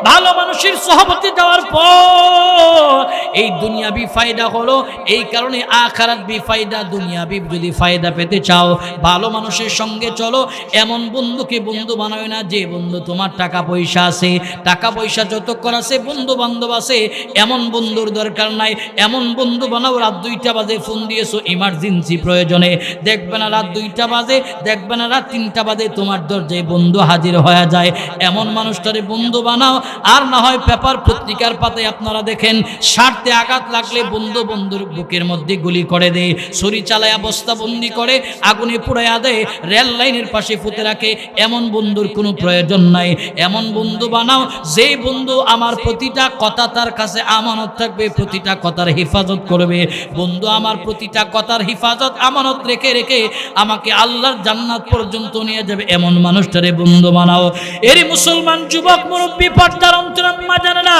ভালো মানুষের সহবতে যাওয়ার পর এই দুনিয়াবি ফায়দা হলো, এই কারণে আখিরাত বি ফায়দা। দুনিয়াবি যদি ফায়দা পেতে চাও ভালো মানুষের সঙ্গে চলো। এমন বন্ধুকে বন্ধু বানায় না যে বন্ধু তোমার টাকা পয়সা আছে, টাকা পয়সা যতক্ষণ আছে, বন্ধু বান্ধব আছে, এমন বন্ধুর দরকার নাই। এমন বন্ধু বানাও রাত 2টা বাজে ফোন দিয়েছো ইমার্জেন্সি প্রয়োজনে, দেখবে না রাত 2টা বাজে, দেখবে না রাত 3টা বাজে তোমার দরজায় বন্ধু হাজির হয়ে যায়। এমন মানুষটারে বন্ধু বানাও। আর না হয় পেপার পত্রিকার পাতায় আপনারা দেখেন, স্বার্থে আঘাত লাগলে বন্ধুর বুকের মধ্যে গুলি করে দেয়, ছুরি চালায়া বস্তাবন্দি করে, আগুনে পুড়াইয়া দেয়, রেল লাইনের পাশে পুঁতে রাখে। এমন বন্ধুর কোনো প্রয়োজন নাই। এমন বন্ধু বানাও যে বন্ধু আমার প্রতিটা কথা তার কাছে আমানত থাকবে, প্রতিটা কথার হেফাজত করবে। বন্ধু আমার প্রতিটা কথার হেফাজত আমানত রেখে রেখে আমাকে আল্লাহর জান্নাত পর্যন্ত নিয়ে যাবে, এমন মানুষটারে বন্ধু বানাও। এরই মুসলমান যুবক মুরব্বী পর্দার অন্তরাম্মা জানে না,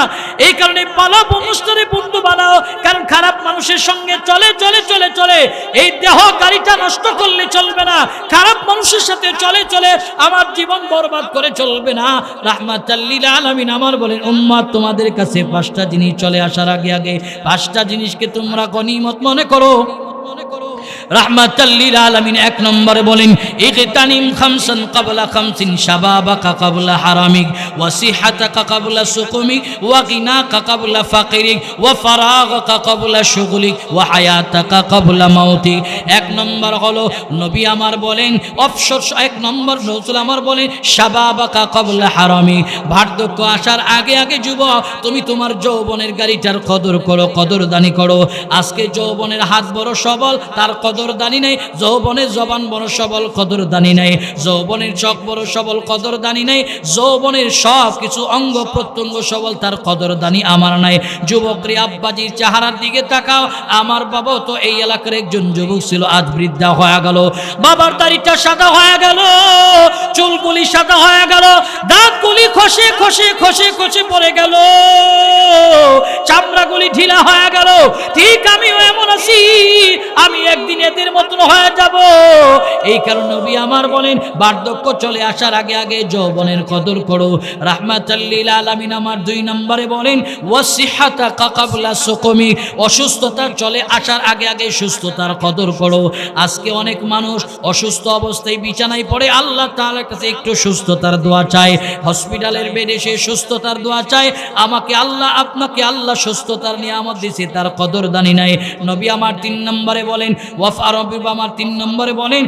এই কারণে ভালো মানুষটারে বন্ধু বানাও। কারণ খারাপ মানুষের সঙ্গে চলে চলে চলে চলে এই দেহ গাড়িটা নষ্ট করলে চলবে না। খারাপ মানুষের সাথে চলে চলে আমার জীবন বরবাদ করে চলবে না। রাহমাতাল লিল আলামিন আমার বলেন, উম্মত তোমাদের কাছে 5টা জিনিস চলে আসার আগে আগে 5টা জিনিসকে তোমরা গনিমত মনে করো। রাহমাতাল লিল আলামিন 1 নম্বরে বলেন, ইগতানিম খামসান ক্বাবলা খামসিন, শাবাবাকা ক্বাবলা হারামিক, ওয়া সিহাতাকা ক্বাবলা সুকুমিক, ওয়া গিনাকা ক্বাবলা ফাকিরিক, ওয়া ফারাগাকা ক্বাবলা শুগলিক, ওয়া হায়াতাকা ক্বাবলা মাউতিক। 1 নম্বর হলো নবী আমার বলেন, অবসর 1 নম্বর রাসূল আমার বলেন, শাবাবাকা ক্বাবলা হারামিক, বার্ধক্য আসার আগে আগে যুবক তুমি তোমার যৌবনের গাড়িটার কদর করো, কদরদানি করো। আজকে যৌবনের হাত বড় সবল, তার কদরদানি নাই। যৌবনের জবান বড় সবল, কদরদানি নাই। যৌবনের চোখ বড় সবল, কদরদানি নাই। যৌবনের সব কিছু অঙ্গ প্রত্যঙ্গ সবল, তার কদরদানি আমার নাই। যুবকরে আব্বাজির চেহারার দিকে তাকাও। আমার বাবা তো এই এলাকার একজন যুবক ছিল, আজ বৃদ্ধা হয়ে গেল। বাবার দাড়িটা সাদা হয়ে গেল, চুলগুলি সাদা হয়ে গেল, দাঁতগুলি খসে খসে খসে খসে পড়ে গেল, চামড়াগুলি ঢিলা হয়ে গেল। ঠিক আমিও এমন আছি, আমি একদিন এদের মতন হয়ে যাব। এই কারণে নবী আমার বলেন, বার্ধক্য চলে আসার আগে আগে যৌবনের কদর করো। রাহমাতাল লিল আলামিন আমার 2 নম্বরে বলেন, ওয়াসিহাতাকা ক্বাবলা সুকুমি, অসুস্থতা চলে আসার আগে আগে সুস্থতার কদর করো। আজকে অনেক মানুষ অসুস্থ অবস্থায় বিছানায় পড়ে, আল্লাহ তাআলার কাছে একটু সুস্থতার দোয়া চায়, হসপিটালের বেডে সে সুস্থতার দোয়া চায়। আমাকে আল্লাহ, আপনাকে আল্লাহ সুস্থতার নিয়ামত দিয়েছে, তার কদরদানি নাই। নবী আমার 3 নম্বরে বলেন ওয়াফারবি আমার 3 নম্বরে বলেন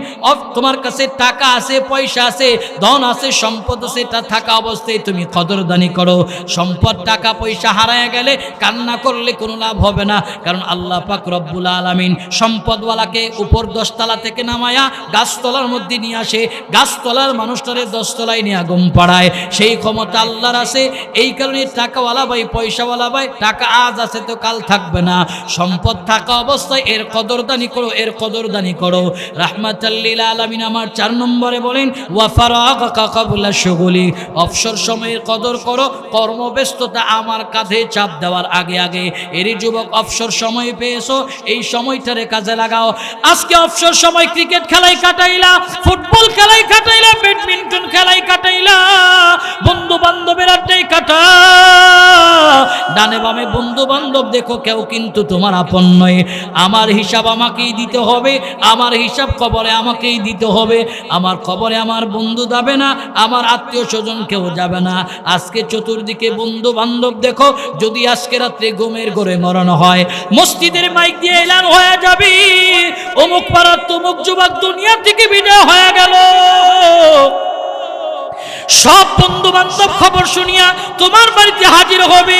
তোমার কাছে টাকা আছে, পয়সা আছে, ধন আছে, সম্পদ আছে, তা থাকা অবস্থায় তুমি কদরদানি করো। সম্পদ টাকা পয়সা হারায় গেলে কান্না করলে কোনো লাভ হবে না, কারণ আল্লাহ পাক রব্বুল আলামিন সম্পদওয়ালাকে উপর 10 তলা থেকে নামায়া গাছতলার মধ্যে নিয়ে আসে, গাছতলার মানুষটারে 10 তলায় নিয়ে ঘুম পাড়ায়। সেই ক্ষমতা আল্লাহর আছে। এই কারণে টাকাওয়ালা ভাই, পয়সাওয়ালা ভাই, টাকা আজ আছে তো কাল থাকবে না। সম্পদ থাকা অবস্থায় এর কদরদানি করো, এর কদরদানি করো। রাহমাতাল লিল আলামিন আমার 4 নম্বরে বলেন ওয়া ফারাগা ক্বাবলা শুগুলি, অবসর সময়ের কদর করো, কর্মব্যস্ততা আমার কাঁধে চাপ দেওয়ার আগে আগে। এরই যুবক অবসর সময় পেয়েছো, এই সময়টারে কাজে লাগাও। আজকে অবসর সময় ক্রিকেট খেলায় কাটাইলা, ফুটবল খেলায় কাটাইলা, ব্যাডমিন্টন খেলায় কাটাইলা, বন্ধু বান্ধবের আড্ডায় কাটা। ডানে বামে বন্ধু বান্ধব দেখো, কেউ কিন্তু তোমার আপন নয়। আমার হিসাব আমাকেই দিতে হবে, আমার হিসাব কবরে আমাকেই দিতে হবে। আমার কবরে আমার বন্ধু যাবে না, আমার আত্মীয় স্বজন কেউ যাবে না। আজকে চতুর্দিকে বন্ধু বান্ধব দেখো, যদি আজকে রাত্রে ঘুমের ঘরে মরণ হয়, মসজিদের মাইক দিয়ে এলান হয়ে যাবে অমুক পাড়ার তমুক যুবক দুনিয়া থেকে বিদায় হয়ে গেল। সব বন্ধু বান্ধব খবর শুনিয়া তোমার বাড়িতে হাজির হবে।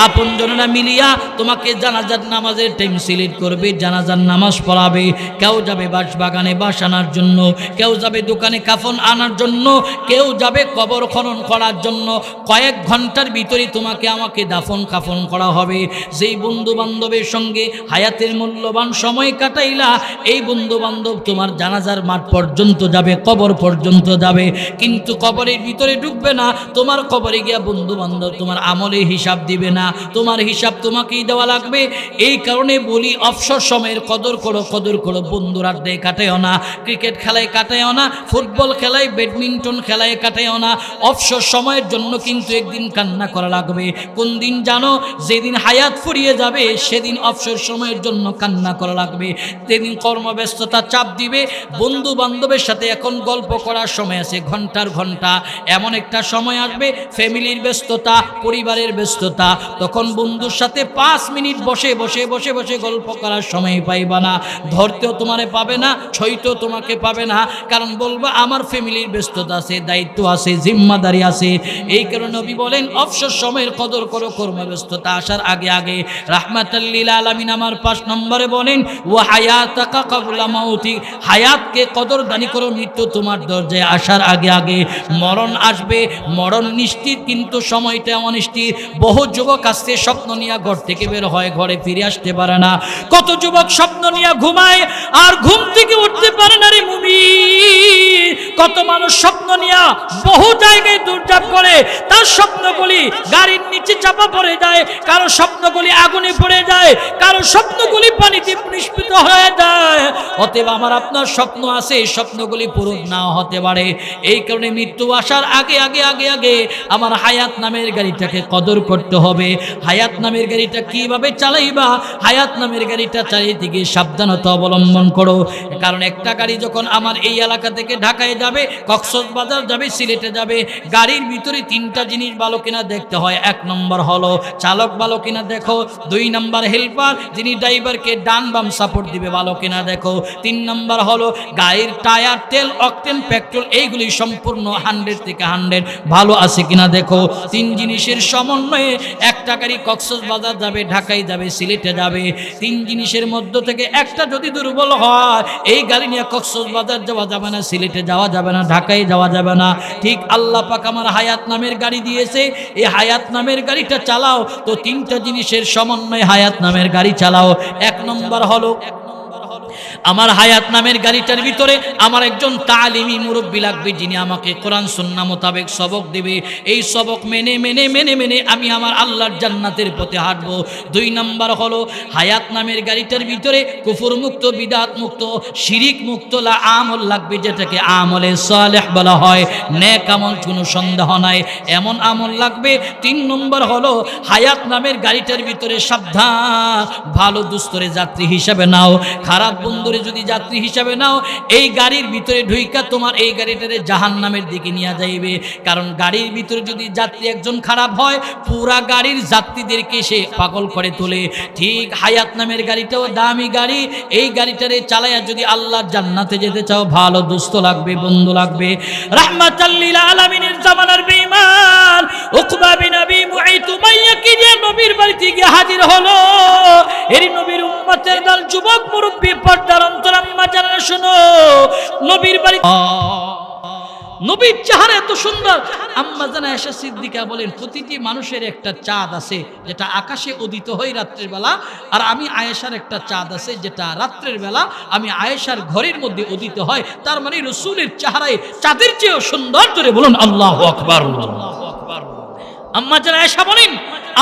আপনজনেরা মিলিয়া তোমাকে জানাজার নামাজের টাইম সিলেক্ট করবে, জানাজার নামাজ পড়াবে। কেউ যাবে বাঁশবাগানে বাঁশ আনার জন্য, কেউ যাবে দোকানে কাফন আনার জন্য, কেউ যাবে কবর খনন করার জন্য। কয়েক ঘন্টার ভিতরে তোমাকে আমাকে দাফন কাফন করা হবে। যেই বন্ধু বান্ধবের সঙ্গে হায়াতের মূল্যবান সময় কাটাইলা, এই বন্ধু বান্ধব তোমার জানাজার মাঠ পর্যন্ত যাবে, কবর পর্যন্ত যাবে, কিন্তু কবরের ভিতরে ঢুকবে না। তোমার কবরে গিয়া বন্ধু বান্ধব তোমার আমলের হিসাব দিবে না, তোমার হিসাব তোমাকেই দেওয়া লাগবে। এই কারণে বলি অবসর সময়ের কদর করো, কদর করো। বন্ধুর আড্ডায় কাটাইও না, ক্রিকেট খেলায় কাটাইও না, ফুটবল খেলায়, ব্যাডমিন্টন খেলায় কাটাইও না। অবসর সময়ের জন্য কিন্তু একদিন কান্না করা লাগবে। কোন দিন জানো? যেদিন হায়াত ফুরিয়ে যাবে সেদিন অবসর সময়ের জন্য কান্না করা লাগবে। সেদিন কর্মব্যস্ততা চাপ দিবে, বন্ধু বান্ধবের সাথে এখন গল্প করার সময় আছে, ঘন্টার ঘন্টা। এমন একটা সময় আসবে ফ্যামিলির ব্যস্ততা, পরিবারের ব্যস্ততা, তখন বন্ধুর সাথে 5 মিনিট বসে বসে বসে বসে গল্প করার সময় পাইবা না। ধরতেও তোমারে পাবে না, ছইতেও তোমাকে পাবে না, কারণ বলবো আমার ফ্যামিলির ব্যস্ততা আছে, দায়িত্ব আছে, জিম্মাদারি আছে। এই কারণে নবী বলেন অবসর সময়ের কদর করো, কর্মব্যস্ততা আসার আগে আগে। রাহমাতাল লিল আলামিন আমার 5 নম্বরে বলেন ওয়া হায়াতাকা ক্বাবলা মাউতি, হায়াতকে কদরদানি করো, মৃত্যু তোমার দরজায় আসার আগে আগে। মরণ আসবে, মরণ নিশ্চিত, কিন্তু সময়টা অনিশ্চিত। বহু যুবক আসছে স্বপ্ন নিয়ে ঘর থেকে বের হয়, ঘরে ফিরে আসতে পারে না। কত যুবক স্বপ্ন নিয়ে ঘুমায় আর ঘুম থেকে উঠতে পারে না রে মুমিন। কত মানুষ স্বপ্ন নিয়ে বহু জায়গায় দৌড়ঝাঁপ করে, তার স্বপ্নগুলি গাড়ির নিচে চাপা পড়ে যায়, কারো স্বপ্নগুলি আগুনে পড়ে যায়, কারো স্বপ্নগুলি পানিতে নিষ্পিত হয়ে যায়। অতএব আমার আপনার স্বপ্ন আছে, স্বপ্নগুলি পূরণ নাও হতে পারে। এই কারণে মৃত্যু আসার আগে আগে আগে আগে আমার হায়াত নামের গাড়িটাকে কদর করতে হবে। হায়াত নামের গাড়িটা কিভাবে চালাইবা? হায়াত নামের গাড়িটা চালাইতে গিয়ে সাবধানতা অবলম্বন করো। কারণ একটা গাড়ি যখন আমার এই এলাকা থেকে ঢাকায় যাবে, কক্সবাজার যাবে, সিলেটে যাবে, গাড়ির ভিতরে 3টা জিনিস ভালো কিনা দেখতে হয়। 1 নম্বর হলো চালক ভালো কিনা দেখো, 2 নম্বর হেল্পার যিনি ড্রাইভারকে ডান বাম সাপোর্ট দিবে ভালো কিনা দেখো, 3 নম্বর হলো গাড়ির টায়ার, তেল, অকটেন, পেট্রোল, এইগুলি সম্পূর্ণ 100 থেকে 100 ভালো আছে কিনা দেখো। 3 জিনিসের সমন্বয়ে একটা গাড়ি কক্সবাজার যাবে, ঢাকায় যাবে, সিলেটে যাবে। 3 জিনিসের মধ্য থেকে একটা যদি দুর্বল হয়, এই গাড়ি নিয়ে কক্সবাজার যাওয়া যাবে না, সিলেটে যাওয়া যাবে না, ঢাকায় যাওয়া যাবে না। ঠিক আল্লাহ পাক আমার হায়াত নামের গাড়ি দিয়েছে, এই হায়াত নামের গাড়িটা চালাও তো 3টা জিনিসের সমন্বয়ে হায়াত নামের গাড়ি চালাও। 1 নম্বর হলো আমার হায়াত নামের গাড়িটার ভিতরে আমার একজন তালিমি মুরব্বী লাগবে, যিনি আমাকে কোরআন সুন্নাহ মোতাবেক সবক দেবে। এই সবক মেনে মেনে মেনে মেনে আমি আমার আল্লাহর জান্নাতের পথে হাঁটবো। 2 নম্বর হলো হায়াত নামের গাড়িটার ভিতরে কুফর মুক্ত, বিদআত মুক্ত, শিরিক মুক্ত আমল লাগবে, যেটাকে আমলে সালেহ বলা হয়, নেক আমল, কোনো সন্দেহ নাই, এমন আমল লাগবে। 3 নম্বর হলো হায়াত নামের গাড়িটার ভিতরে সাবধান, ভালো দুস্তরে যাত্রী হিসাবে নাও, খারাপ বন্ধু ভিতরে যদি যাত্রী হিসাবে নাও, এই গাড়ির ভিতরে ঢুইকা তোমার এই গাড়িটারে জাহান্নামের দিকে নিয়ে যাইবে। কারণ গাড়ির ভিতরে যদি যাত্রী একজন খারাপ হয়, পুরা গাড়ির যাত্রীদেরকে সে পাগল করে তোলে। ঠিক হায়াত নামের গাড়িটাও দামি গাড়ি, এই গাড়িটারে চালায়া যদি আল্লাহর জান্নাতে যেতে চাও, ভালো দোস্ত লাগবে, বন্ধু লাগবে। রাহমাতাল লিল আলামিনের জামানার বেঈমান উকবা বিন আবি মুঈত উমাইয়া কি যে নবীর বাড়িতে গিয়ে হাজির হলো। এর নবীর উম্মতের দল, যুবক মুরব্বি, পর্দার অন্তর আম্মা জানেন, শুনো, নবীর বাড়ি নবীর চেহারা এত সুন্দর। আম্মা জানা আয়েশা সিদ্দিকা বলেন, প্রতিটি মানুষের একটা চাঁদ আছে যেটা আকাশে উদিত হয় রাত্রের বেলা, আর আমি আয়েশার একটা চাঁদ আছে যেটা রাত্রের বেলা আমি আয়েশার ঘরের মধ্যে উদিত হয়। তার মানে রাসূলের চেহারায় চাঁদের চেয়েও সুন্দর। জোরে বলুন আল্লাহু আকবার। আম্মা জানা আয়েশা বলেন,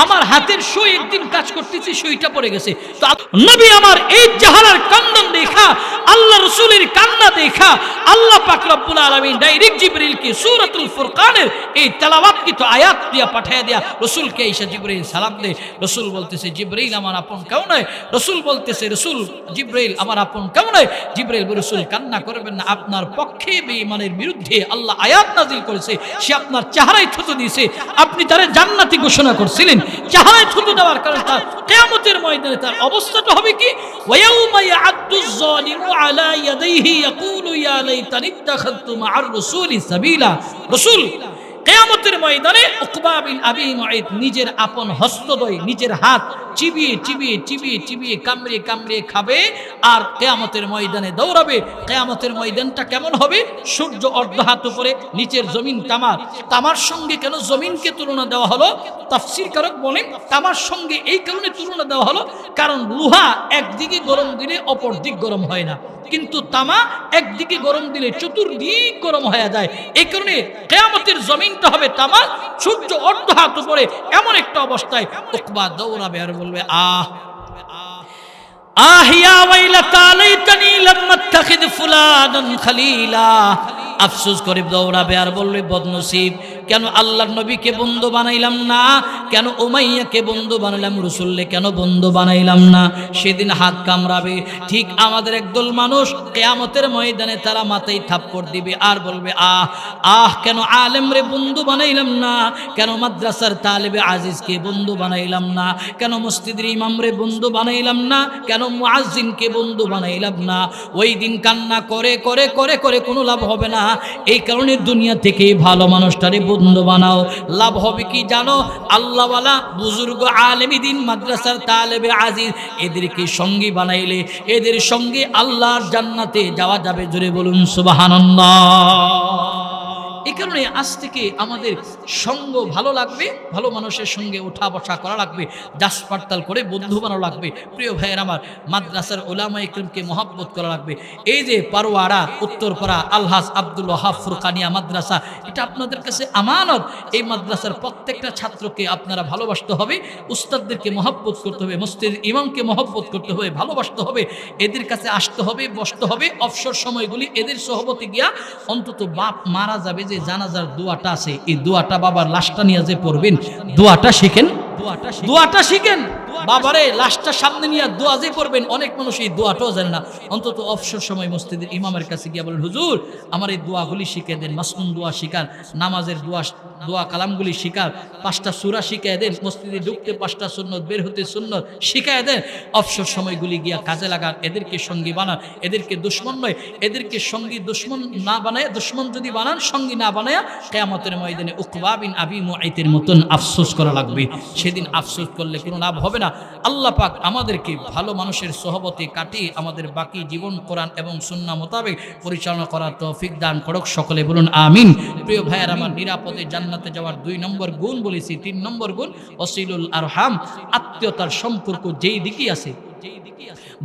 আমার হাতের সুই একদিন কাজ করতেছি, সুইটা পড়ে গেছে। তো নবী আমার এই চেহারার কান্দন দেখা, আল্লাহ রাসূলের কান্না দেখা, আল্লাহ পাক রব্বুল আলামিন ডাইরেক্ট জিবরিলকে সূরাতুল ফুরকানের এই তেলাওয়াতকৃত আয়াত দিয়া পাঠিয়ে দেয়া রাসূলকে এসে জিবরিল সালাম দেয়। রাসূল বলতেছে, জিবরিল আমার আপন কেউ নয়। রাসূল বলতেছে, রাসূল জিবরিল আমার আপন কেউ নয়। জিবরিল বলে, রাসূল কান্না করবেন না, আপনার পক্ষে বেঈমানের বিরুদ্ধে আল্লাহ আয়াত নাযিল করেছে, সে আপনার চেহারায় থুতু দিয়েছে, আপনি তারে জান্নাতি ঘোষণা করছিলেন, চেহারায় থুতু দেওয়ার কারণে তার কিয়ামতের ময়দানে তার অবস্থাটা হবে কি? ওয়ায়াউমা ইয়া'আদ্দুয যালিমু আলা ইয়াদাইহি ইয়াকুলু ইয়া লাইতানি ইত্তাখাযতু মা'আর রাসূলি সাবিলা। রাসূল কিয়ামতের ময়দানে উকবা বিন আবি মুঈত নিজের আপন হস্তদ্বয়, নিজের হাত চিবিয়ে চিবিয়ে চিবিয়ে চিবিয়ে কামড়ে কামড়ে খাবে আর কিয়ামতের ময়দানে দৌড়াবে। কিয়ামতের ময়দানটা কেমন হবে? সূর্য অর্ধ হাত উপরে, নিচের জমিন তামার। তামার সঙ্গে কেন জমিনকে তুলনা দেওয়া হলো? তাফসীরকারক বলেন, তামার সঙ্গে এই কারণে তুলনা দেওয়া হলো কারণ লোহা একদিকে গরম দিলে অপর দিক গরম হয় না, কিন্তু তামা একদিকে গরম দিলে চতুর্দিক গরম হয়ে যায়। এই কারণে কিয়ামতের জমিনটা হবে তামা, সূর্য অর্ধ হাত উপরে। এমন একটা অবস্থায় উকবা দৌড়াবে আর বলবে, আহ ইয়া ওয়াইলাতা লাইতানি লাম আত্তাখিদ ফুলানান খলিলা। আফসোস করে দৌড়াবে আর বলবে, বদনসিব, কেন আল্লাহর নবীকে বন্ধু বানাইলাম না, কেন উমাইয়াকে বন্ধু বানাইলাম, রাসূলকে কেন বন্ধু বানাইলাম না। সেদিন হাত কামড়াবে। ঠিক আমাদের একদল মানুষ কিয়ামতের ময়দানে তারা মাথায় থাপ্পড় দিবে আর বলবে, কেন আলেমরে বন্ধু বানাইলাম না, কেন মাদ্রাসার তালেবে আজিজকে বন্ধু বানাইলাম না, কেন মসজিদের ইমামরে বন্ধু বানাইলাম না, কেন মুয়াজ্জিনকে বন্ধু বানাইলাম না। ওই দিন কান্না করে করে করে করে কোনো লাভ হবে না। এই কারণে দুনিয়া থেকে ভালো মানুষটারে বন্ধু বানাও। লাভ হবে কি জানো? আল্লাহওয়ালা বুজুর্গ আলেম দ্বীন মাদ্রাসার তালেবে আজিজ এদেরকে সঙ্গী বানাইলে এদের সঙ্গে আল্লাহর জান্নাতে যাওয়া যাবে। জোরে বলুন সুবহানাল্লাহ। এই কারণে আজ থেকে আমাদের সঙ্গ ভালো লাগবে, ভালো মানুষের সঙ্গে ওঠা বসা করা লাগবে, দাস পাড়তাল করে বন্ধু বানানো লাগবে। প্রিয় ভাইয়ের আমার, মাদ্রাসার উলামা ইকরামকে মহব্বত করা লাগবে। এই যে পারোয়ারা উত্তরপাড়া আলহাজ আব্দুল ওয়াহাব ফুরকানিয়া মাদ্রাসা, এটা আপনাদের কাছে আমানত। এই মাদ্রাসার প্রত্যেকটা ছাত্রকে আপনারা ভালোবাসতে হবে, উস্তাদদেরকে মহব্বত করতে হবে, মসজিদ ইমামকে মহব্বত করতে হবে, ভালোবাসতে হবে, এদের কাছে আসতে হবে, বসতে হবে। অবসর সময়গুলি এদের সহবতে গিয়া অন্তত বাপ মারা যাবে যে জানাজার দোয়াটা আছে, এই দোয়াটা বাবার লাশটা নিয়ে যে পড়বেন, দোয়াটা শিখেন, দোয়াটা শিখেন। বাবারে লাশটা সামনে নিয়ে দোয়া যে পড়বেন, অনেক মানুষ এই দোয়াটাও জানে না। অন্তত অবসর সময় মসজিদের ইমামের কাছে গিয়ে বলেন, হুজুর আমার এই দোয়াগুলি শিখে দেন, মাসনুন দোয়া শিখান, নামাজের দোয়া কালামগুলি শিখান, 5টা সূরা শিখিয়ে দেন, মসজিদে ঢুকতে 5টা সুন্নত, বের হতে সুন্নত শিখিয়ে দেন। অবসর সময়গুলি গিয়া কাজে লাগান, এদেরকে সঙ্গী বানান। এদেরকে দুশ্মন নয়, এদেরকে সঙ্গী দুশ্মন না বানায়, দুশ্মন যদি বানান সঙ্গী না বানায়া কিয়ামতের ময়দানে উকবা বিন আবি মুঈতের মতন আফসোস করা লাগবে। সেদিন আফসোস করলে কোনো লাভ হবে না। আল্লাহ পাক আমাদেরকে ভালো মানুষের সহবতে কাটিয়ে আমাদের বাকি জীবন কোরআন এবং সুন্নাহ মোতাবেক পরিচালনা করার তৌফিক দান করুক। সকলে বলুন আমিন। প্রিয় ভাইয়ের আমার, নিরাপদে জান্নাতে যাওয়ার 2 নম্বর গুণ বলেছি। 3 নম্বর গুণ ওয়াসিলুল আরহাম, আত্মীয়তার সম্পর্ক যেই দিকে আছে,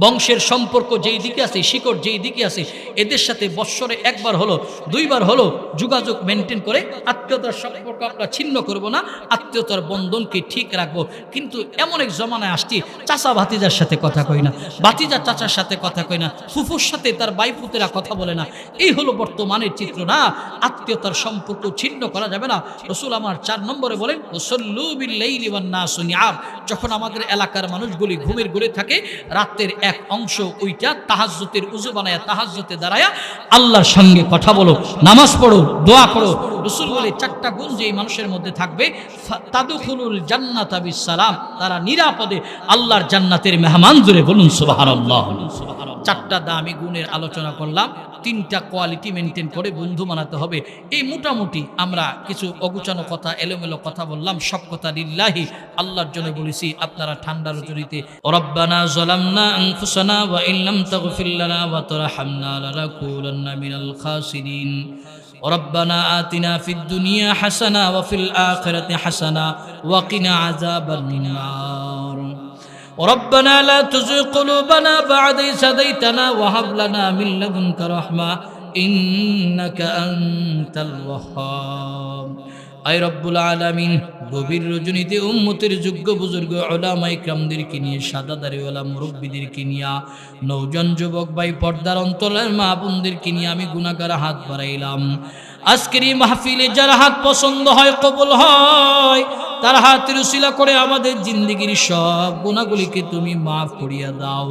বংশের সম্পর্ক যেই দিকে আছে, শিকড় যেই দিকে আছে, এদের সাথে বৎসরে 1বার হলো 2বার হলো যোগাযোগ মেনটেন করে আত্মীয়তার সম্পর্ক আমরা ছিন্ন করব না, আত্মীয়তার বন্ধনকে ঠিক রাখবো। কিন্তু এমন এক জমানায় আসছি, চাচা ভাতিজার সাথে কথা কই না, ভাতিজা চাচার সাথে কথা কই না, ফুফুর সাথে তার বাইপুতেরা কথা বলে না। এই হলো বর্তমানের চিত্র। না, আত্মীয়তার সম্পর্ক ছিন্ন করা যাবে না। রাসূল আমার 4 নম্বরে বলেন, ওয়াসাল্লু বিল লাইলি ওয়ান নাসু নিআম। যখন আমাদের এলাকার মানুষগুলি ঘুমের ঘরে থাকে, রাতের এক অংশ ওইটা তাহাজ্জুদের উযু বানায়া তাহাজ্জুদে দাঁড়ায়া আল্লাহর সঙ্গে কথা বলো, নামাজ পড়ো, দোয়া করো। রাসূল বলে চারটা গুণ যে মানুষের মধ্যে থাকবে, তাদখুলুল জান্নাতা বিসসালাম, তারা নিরাপদে আল্লাহর জান্নাতের মেহমান। জুড়ে বলুন সুবহানাল্লাহ। চারটা দামি গুণের আলোচনা করলাম, তিনটা কোয়ালিটি মেনটেন করে বন্ধু বানাতে হবে। এই মোটামুটি আমরা কিছু অগুচানো কথা, এলোমেলো কথা বললাম, সব কথা লিল্লাহি, আল্লাহর জন্য বলেছি। আপনারা ঠান্ডা রজনীতে রব্বানা যালামনা আনফুসানা ওয়া ইল্লাম তাগফির লানা ওয়া তারহামনা লানাকুনান্না মিনাল খাসিরিন। ربنا آتنا في الدنيا حسنة وفي الآخرة حسنة وقنا عذاب النار. ربنا لا تزغ قلوبنا بعد إذ هديتنا وهب لنا من لدنك رحمة إنك أنت الوهاب. আয় রব্বুল আলামিন, গভীর রজনীতে উম্মতের যোগ্য বুজুর্গ উলামা ইকরামদেরকে নিয়ে, সাদাদারিওয়ালা মুরব্বীদেরকে নিয়ে, নওজোয়ান যুবক ভাই, পর্দার অন্তরের মা বোনদেরকে নিয়ে আমি গুনাহগার হাত বাড়াইলাম। আজকের এই মাহফিলে যার হাত পছন্দ হয়, কবুল হয়, তার হাতের উসিলা করে আমাদের জিন্দেগির সব গুনাহগুলিকে তুমি মাফ করিয়া দাও।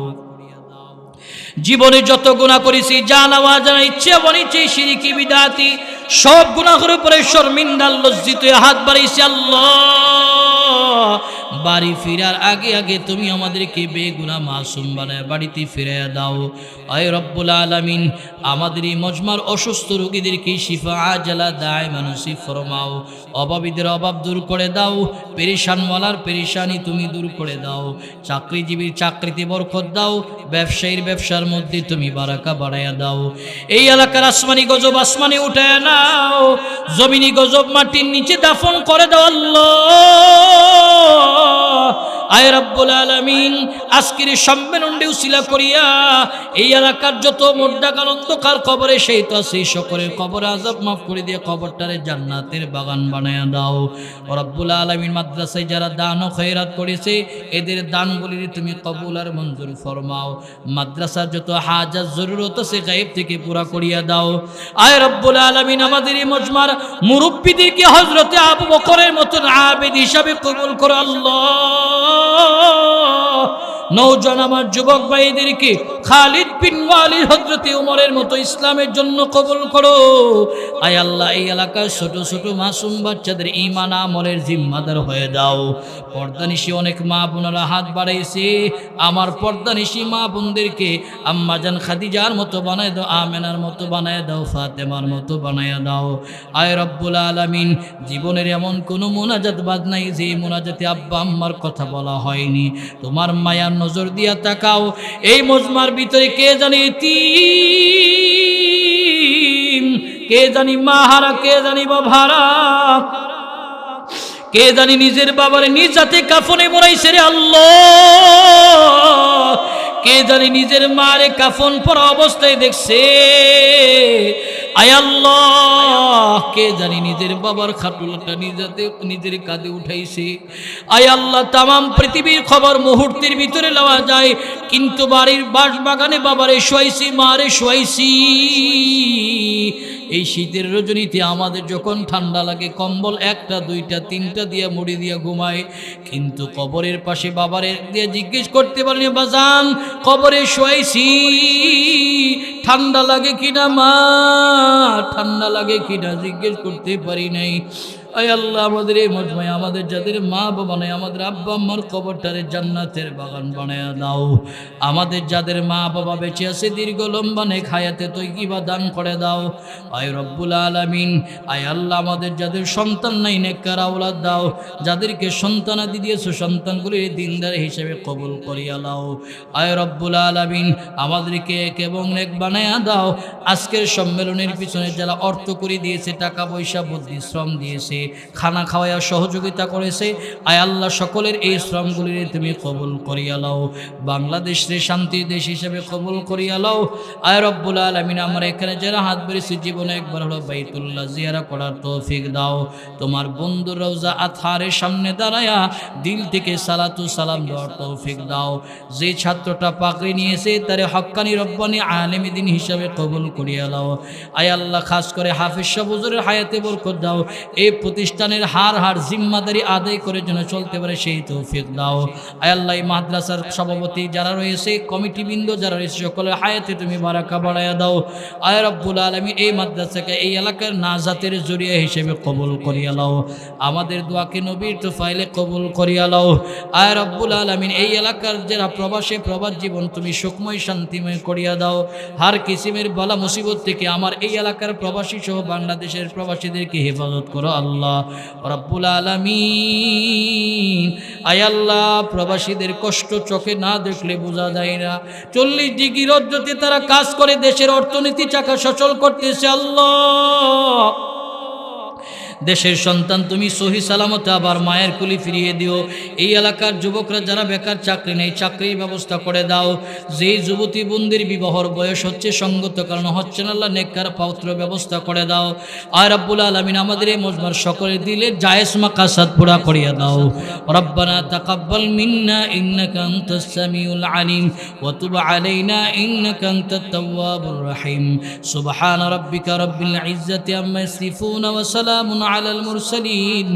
জীবনে যত গুনাহ করেছি, জানা অজানা, ইচ্ছে অনিচ্ছে, শিরকি বিদআতি, সব গুনাহের উপরে শর্মিন্দা লজ্জিত হয়ে হাত বাড়াইছি। আল্লাহ, বাড়ি ফিরার আগে আগে তুমি আমাদেরকে বেগুনাহ মাসুম বানায় বাড়িতে ফিরিয়ে দাও। আয় রব্বুল আলামিন, আমাদের এই মজমার অসুস্থ রোগীদেরকে শিফা আজালা দায়মা নসিব ফরমাও। অভাবীদের অভাব দূর করে দাও, পেরেশানওয়ালার পেরেশানি তুমি দূর করে দাও। চাকরিজীবীর চাকরিতে বরকত দাও, ব্যবসায়ীর ব্যবসার মধ্যে তুমি বারাকা বাড়াইয়া দাও। এই এলাকার আসমানি গজব আসমানে উঠায় নাও, জমিনি গজব মাটির নিচে দাফন করে দাও। আল্লাহ, আয় রব্বুল আলামিন, আজকের সম্মেলনটি উসিলা করিয়া এই এলাকার যত মোদ্দাগান অন্ধকার কবরে সেই তো সেই সকলের কবরে আযাব মাফ করে দিয়ে কবরটারে জান্নাতের বাগান বানায়া দাও। রব্বুল আলামিন, মাদ্রাসায় যারা দান ও খয়রাত করেছে, এদের দানগুলি তুমি কবুল আর মঞ্জুর ফরমাও। মাদ্রাসার যত হাজাত জরুরত আছে গায়েব থেকে পুরা করিয়া দাও। আয় রব্বুল আলামিন, আমাদের এই মজমার মুরব্বিদেরকে হযরতে আবু বকরের মতন আবেদ হিসাবে কবুল করো। আল্লাহ, নওজোয়ান আমার যুবক ভাইদেরকে খালিদ বিন ওয়ালিদ, হযরতে ওমরের মতো ইসলামের জন্য কবুল করো। আয় আল্লাহ, এই এলাকার ছোট ছোট মাসুম বাচ্চাদের ঈমান আমলের জিম্মাদার হয়ে দাও। পর্দানিশী অনেক মা বোনেরা হাত বাড়াইছে, আমার পর্দানিশী মা বোনদেরকে আম্মাজান খাদিজার মতো বানায় দাও, আমেনার মতো বানায় দাও, ফাতেমার মতো বানায় দাও। আয় রব্বুল আলামিন, জীবনের এমন কোনো মুনাজাত বাদ নাই যে মুনাজাতে আব্বা আম্মার কথা বলা হয়নি। তোমার মায়ার নজর দিয়া তাকাও। এই মজমার ভিতরে কে জানি ইতিম, কে জানি মাহারা, কে জানি বাবারা, কে জানি নিজের বাবার নিজ হাতে কাফনে মোড়াইছে রে আল্লাহ, কে জানি নিজের মারে কাফন পরা অবস্থায় দেখছে। আয় আল্লাহ, কে জানি নিজের বাবার খাটুলটা নিজের কাঁধে উঠাইছে। আয় আল্লাহ, তামাম পৃথিবীর খবর মুহূর্তের ভিতরে লওয়া যায়, কিন্তু বাড়ির বাগানে বাবারে শোয়াইছি, মারে শোয়াইছি। এই শীতের রজনীতে আমাদের যখন ঠান্ডা লাগে, কম্বল একটা দুইটা তিনটা দিয়ে মুড়ি দিয়ে ঘুমায়, কিন্তু কবরের পাশে বাবারে দিয়ে জিজ্ঞেস করতে পারিনি, বাজান কবরে শোয়াইছি, ঠান্ডা লাগে কিনা মা, ঠান্ডা লাগে কিনা জিজ্ঞেস করতে পারি নাই। আয় আল্লাহ, আমাদের এই মজমায় আমাদের যাদের মা বাবা নাই, আমাদের আব্বা আম্মার কবরটারে জান্নাতের বাগান বানায়া দাও। আমাদের যাদের মা বাবা বেঁচে আছে, দীর্ঘ লম্বা নেক হায়াতে তৈয়বা দান করে দাও। আয় রব্বুল আলামিন, আয় আল্লাহ, আমাদের যাদের সন্তান নাই, নেককার আওলাদ দাও। যাদেরকে সন্তানাদি দিয়েছো, সন্তানগুলির দিনদার হিসেবে কবুল করিয়া দাও। আয় রব্বুল আলামিন, আমাদেরকে এক এবং নেক বানায়া দাও। আজকের সম্মেলনের পিছনে যারা অর্থ করে দিয়েছে, টাকা পয়সা বুদ্ধি শ্রম দিয়েছে, খানা খাওয়াইয়া সহযোগিতা করেছে, আয় আল্লাহ, সকলের এই শ্রমগুলির তুমি কবুল করিয়া লও। বাংলাদেশের শান্তির দেশ হিসেবে কবুল করিয়া লও। আয় রব্বুল আলামিন, আমরা এখানে যারা হাত বেড়েছি, জীবনে একবার হলো বাইতুল্লাহ জিয়ারা করার তৌফিক দাও। তোমার বন্ধুর রওজা আতহারের সামনে দাঁড়ায়া দিল থেকে সালাতু সালাম দেওয়ার তৌফিক দাও। যে ছাত্রটা পাকড়ি নিয়েছে, তারে হক্কানি রব্বানি আলেম দ্বীন হিসাবে কবুল করিয়া লও। আয় আল্লাহ, খাস করে হাফেজ সাহেব হুজুরের হায়াতে বরকত দাও। এই প্রতিষ্ঠানের হার জিম্মাদারি আদায় করে যেন চলতে পারে সেই তৌফিক দাও। আয় আল্লাহ, এই মাদ্রাসার সভাপতি যারা রয়েছে, কমিটিবৃন্দ যারা রয়েছে, সকলের হায়াতে তুমি বারাকা বাড়াইয়া দাও। আয় রব্বুল আলামিন, এই মাদ্রাসাকে এই এলাকার নাজাতের জরিয়া হিসেবে কবুল করিয়া লাও। আমাদের দোয়াকে নবীর তোফাইলে কবুল করিয়া লাও। আয় রব্বুল আলামিন, এই এলাকার যারা প্রবাসী, প্রবাস জীবন তুমি সুখময় শান্তিময় করিয়া দাও। হার কিসিমের বালা মুসিবত থেকে আমার এই এলাকার প্রবাসী সহ বাংলাদেশের প্রবাসীদেরকে হেফাজত করো আল্লাহ রব্বুল আলামিন। আয় আল্লাহ, প্রবাসীদের কষ্ট চোখে না দেখলে বোঝা যায় না। 40 ডিগ্রি রৌদ্রতে তারা কাজ করে দেশের অর্থনীতি চাকা সচল করতেছে আল্লাহ। দেশের সন্তান তুমি সহি সালামতে আবার মায়ের কুলি ফিরিয়ে দিও। এই এলাকার যুবকরা যারা বেকার, চাকরি নেই, চাকরির ব্যবস্থা করে দাও। যেই যুবতী বন্দির বিবাহর বয়স হচ্ছে, সঙ্গত কারণ হচ্ছে না, আল্লাহ নেককার পাত্র ব্যবস্থা করে দাও। আর রব্বুল আলামিন, আমাদের এই মজমার সকলে দিলে জায়েজ মাকাসাদ পুরা করিয়া দাও। রব্বানা তাকাব্বাল মিন্না ইন্নাকা আনতাস সামিউল আলিম ওয়া তুব আলাইনা ইন্নাকা আনতাত তাওয়াবুর রহিম। সুবহানা রাব্বিকা রাব্বিল ইজ্জাতি আম্মা ইয়াসিফুন ওয়া সালামুন আলাল মুরসালিন।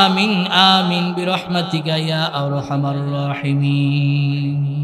আমিন আমিন বিরহমাতিকা ইয়া আরহামার রাহিমিন।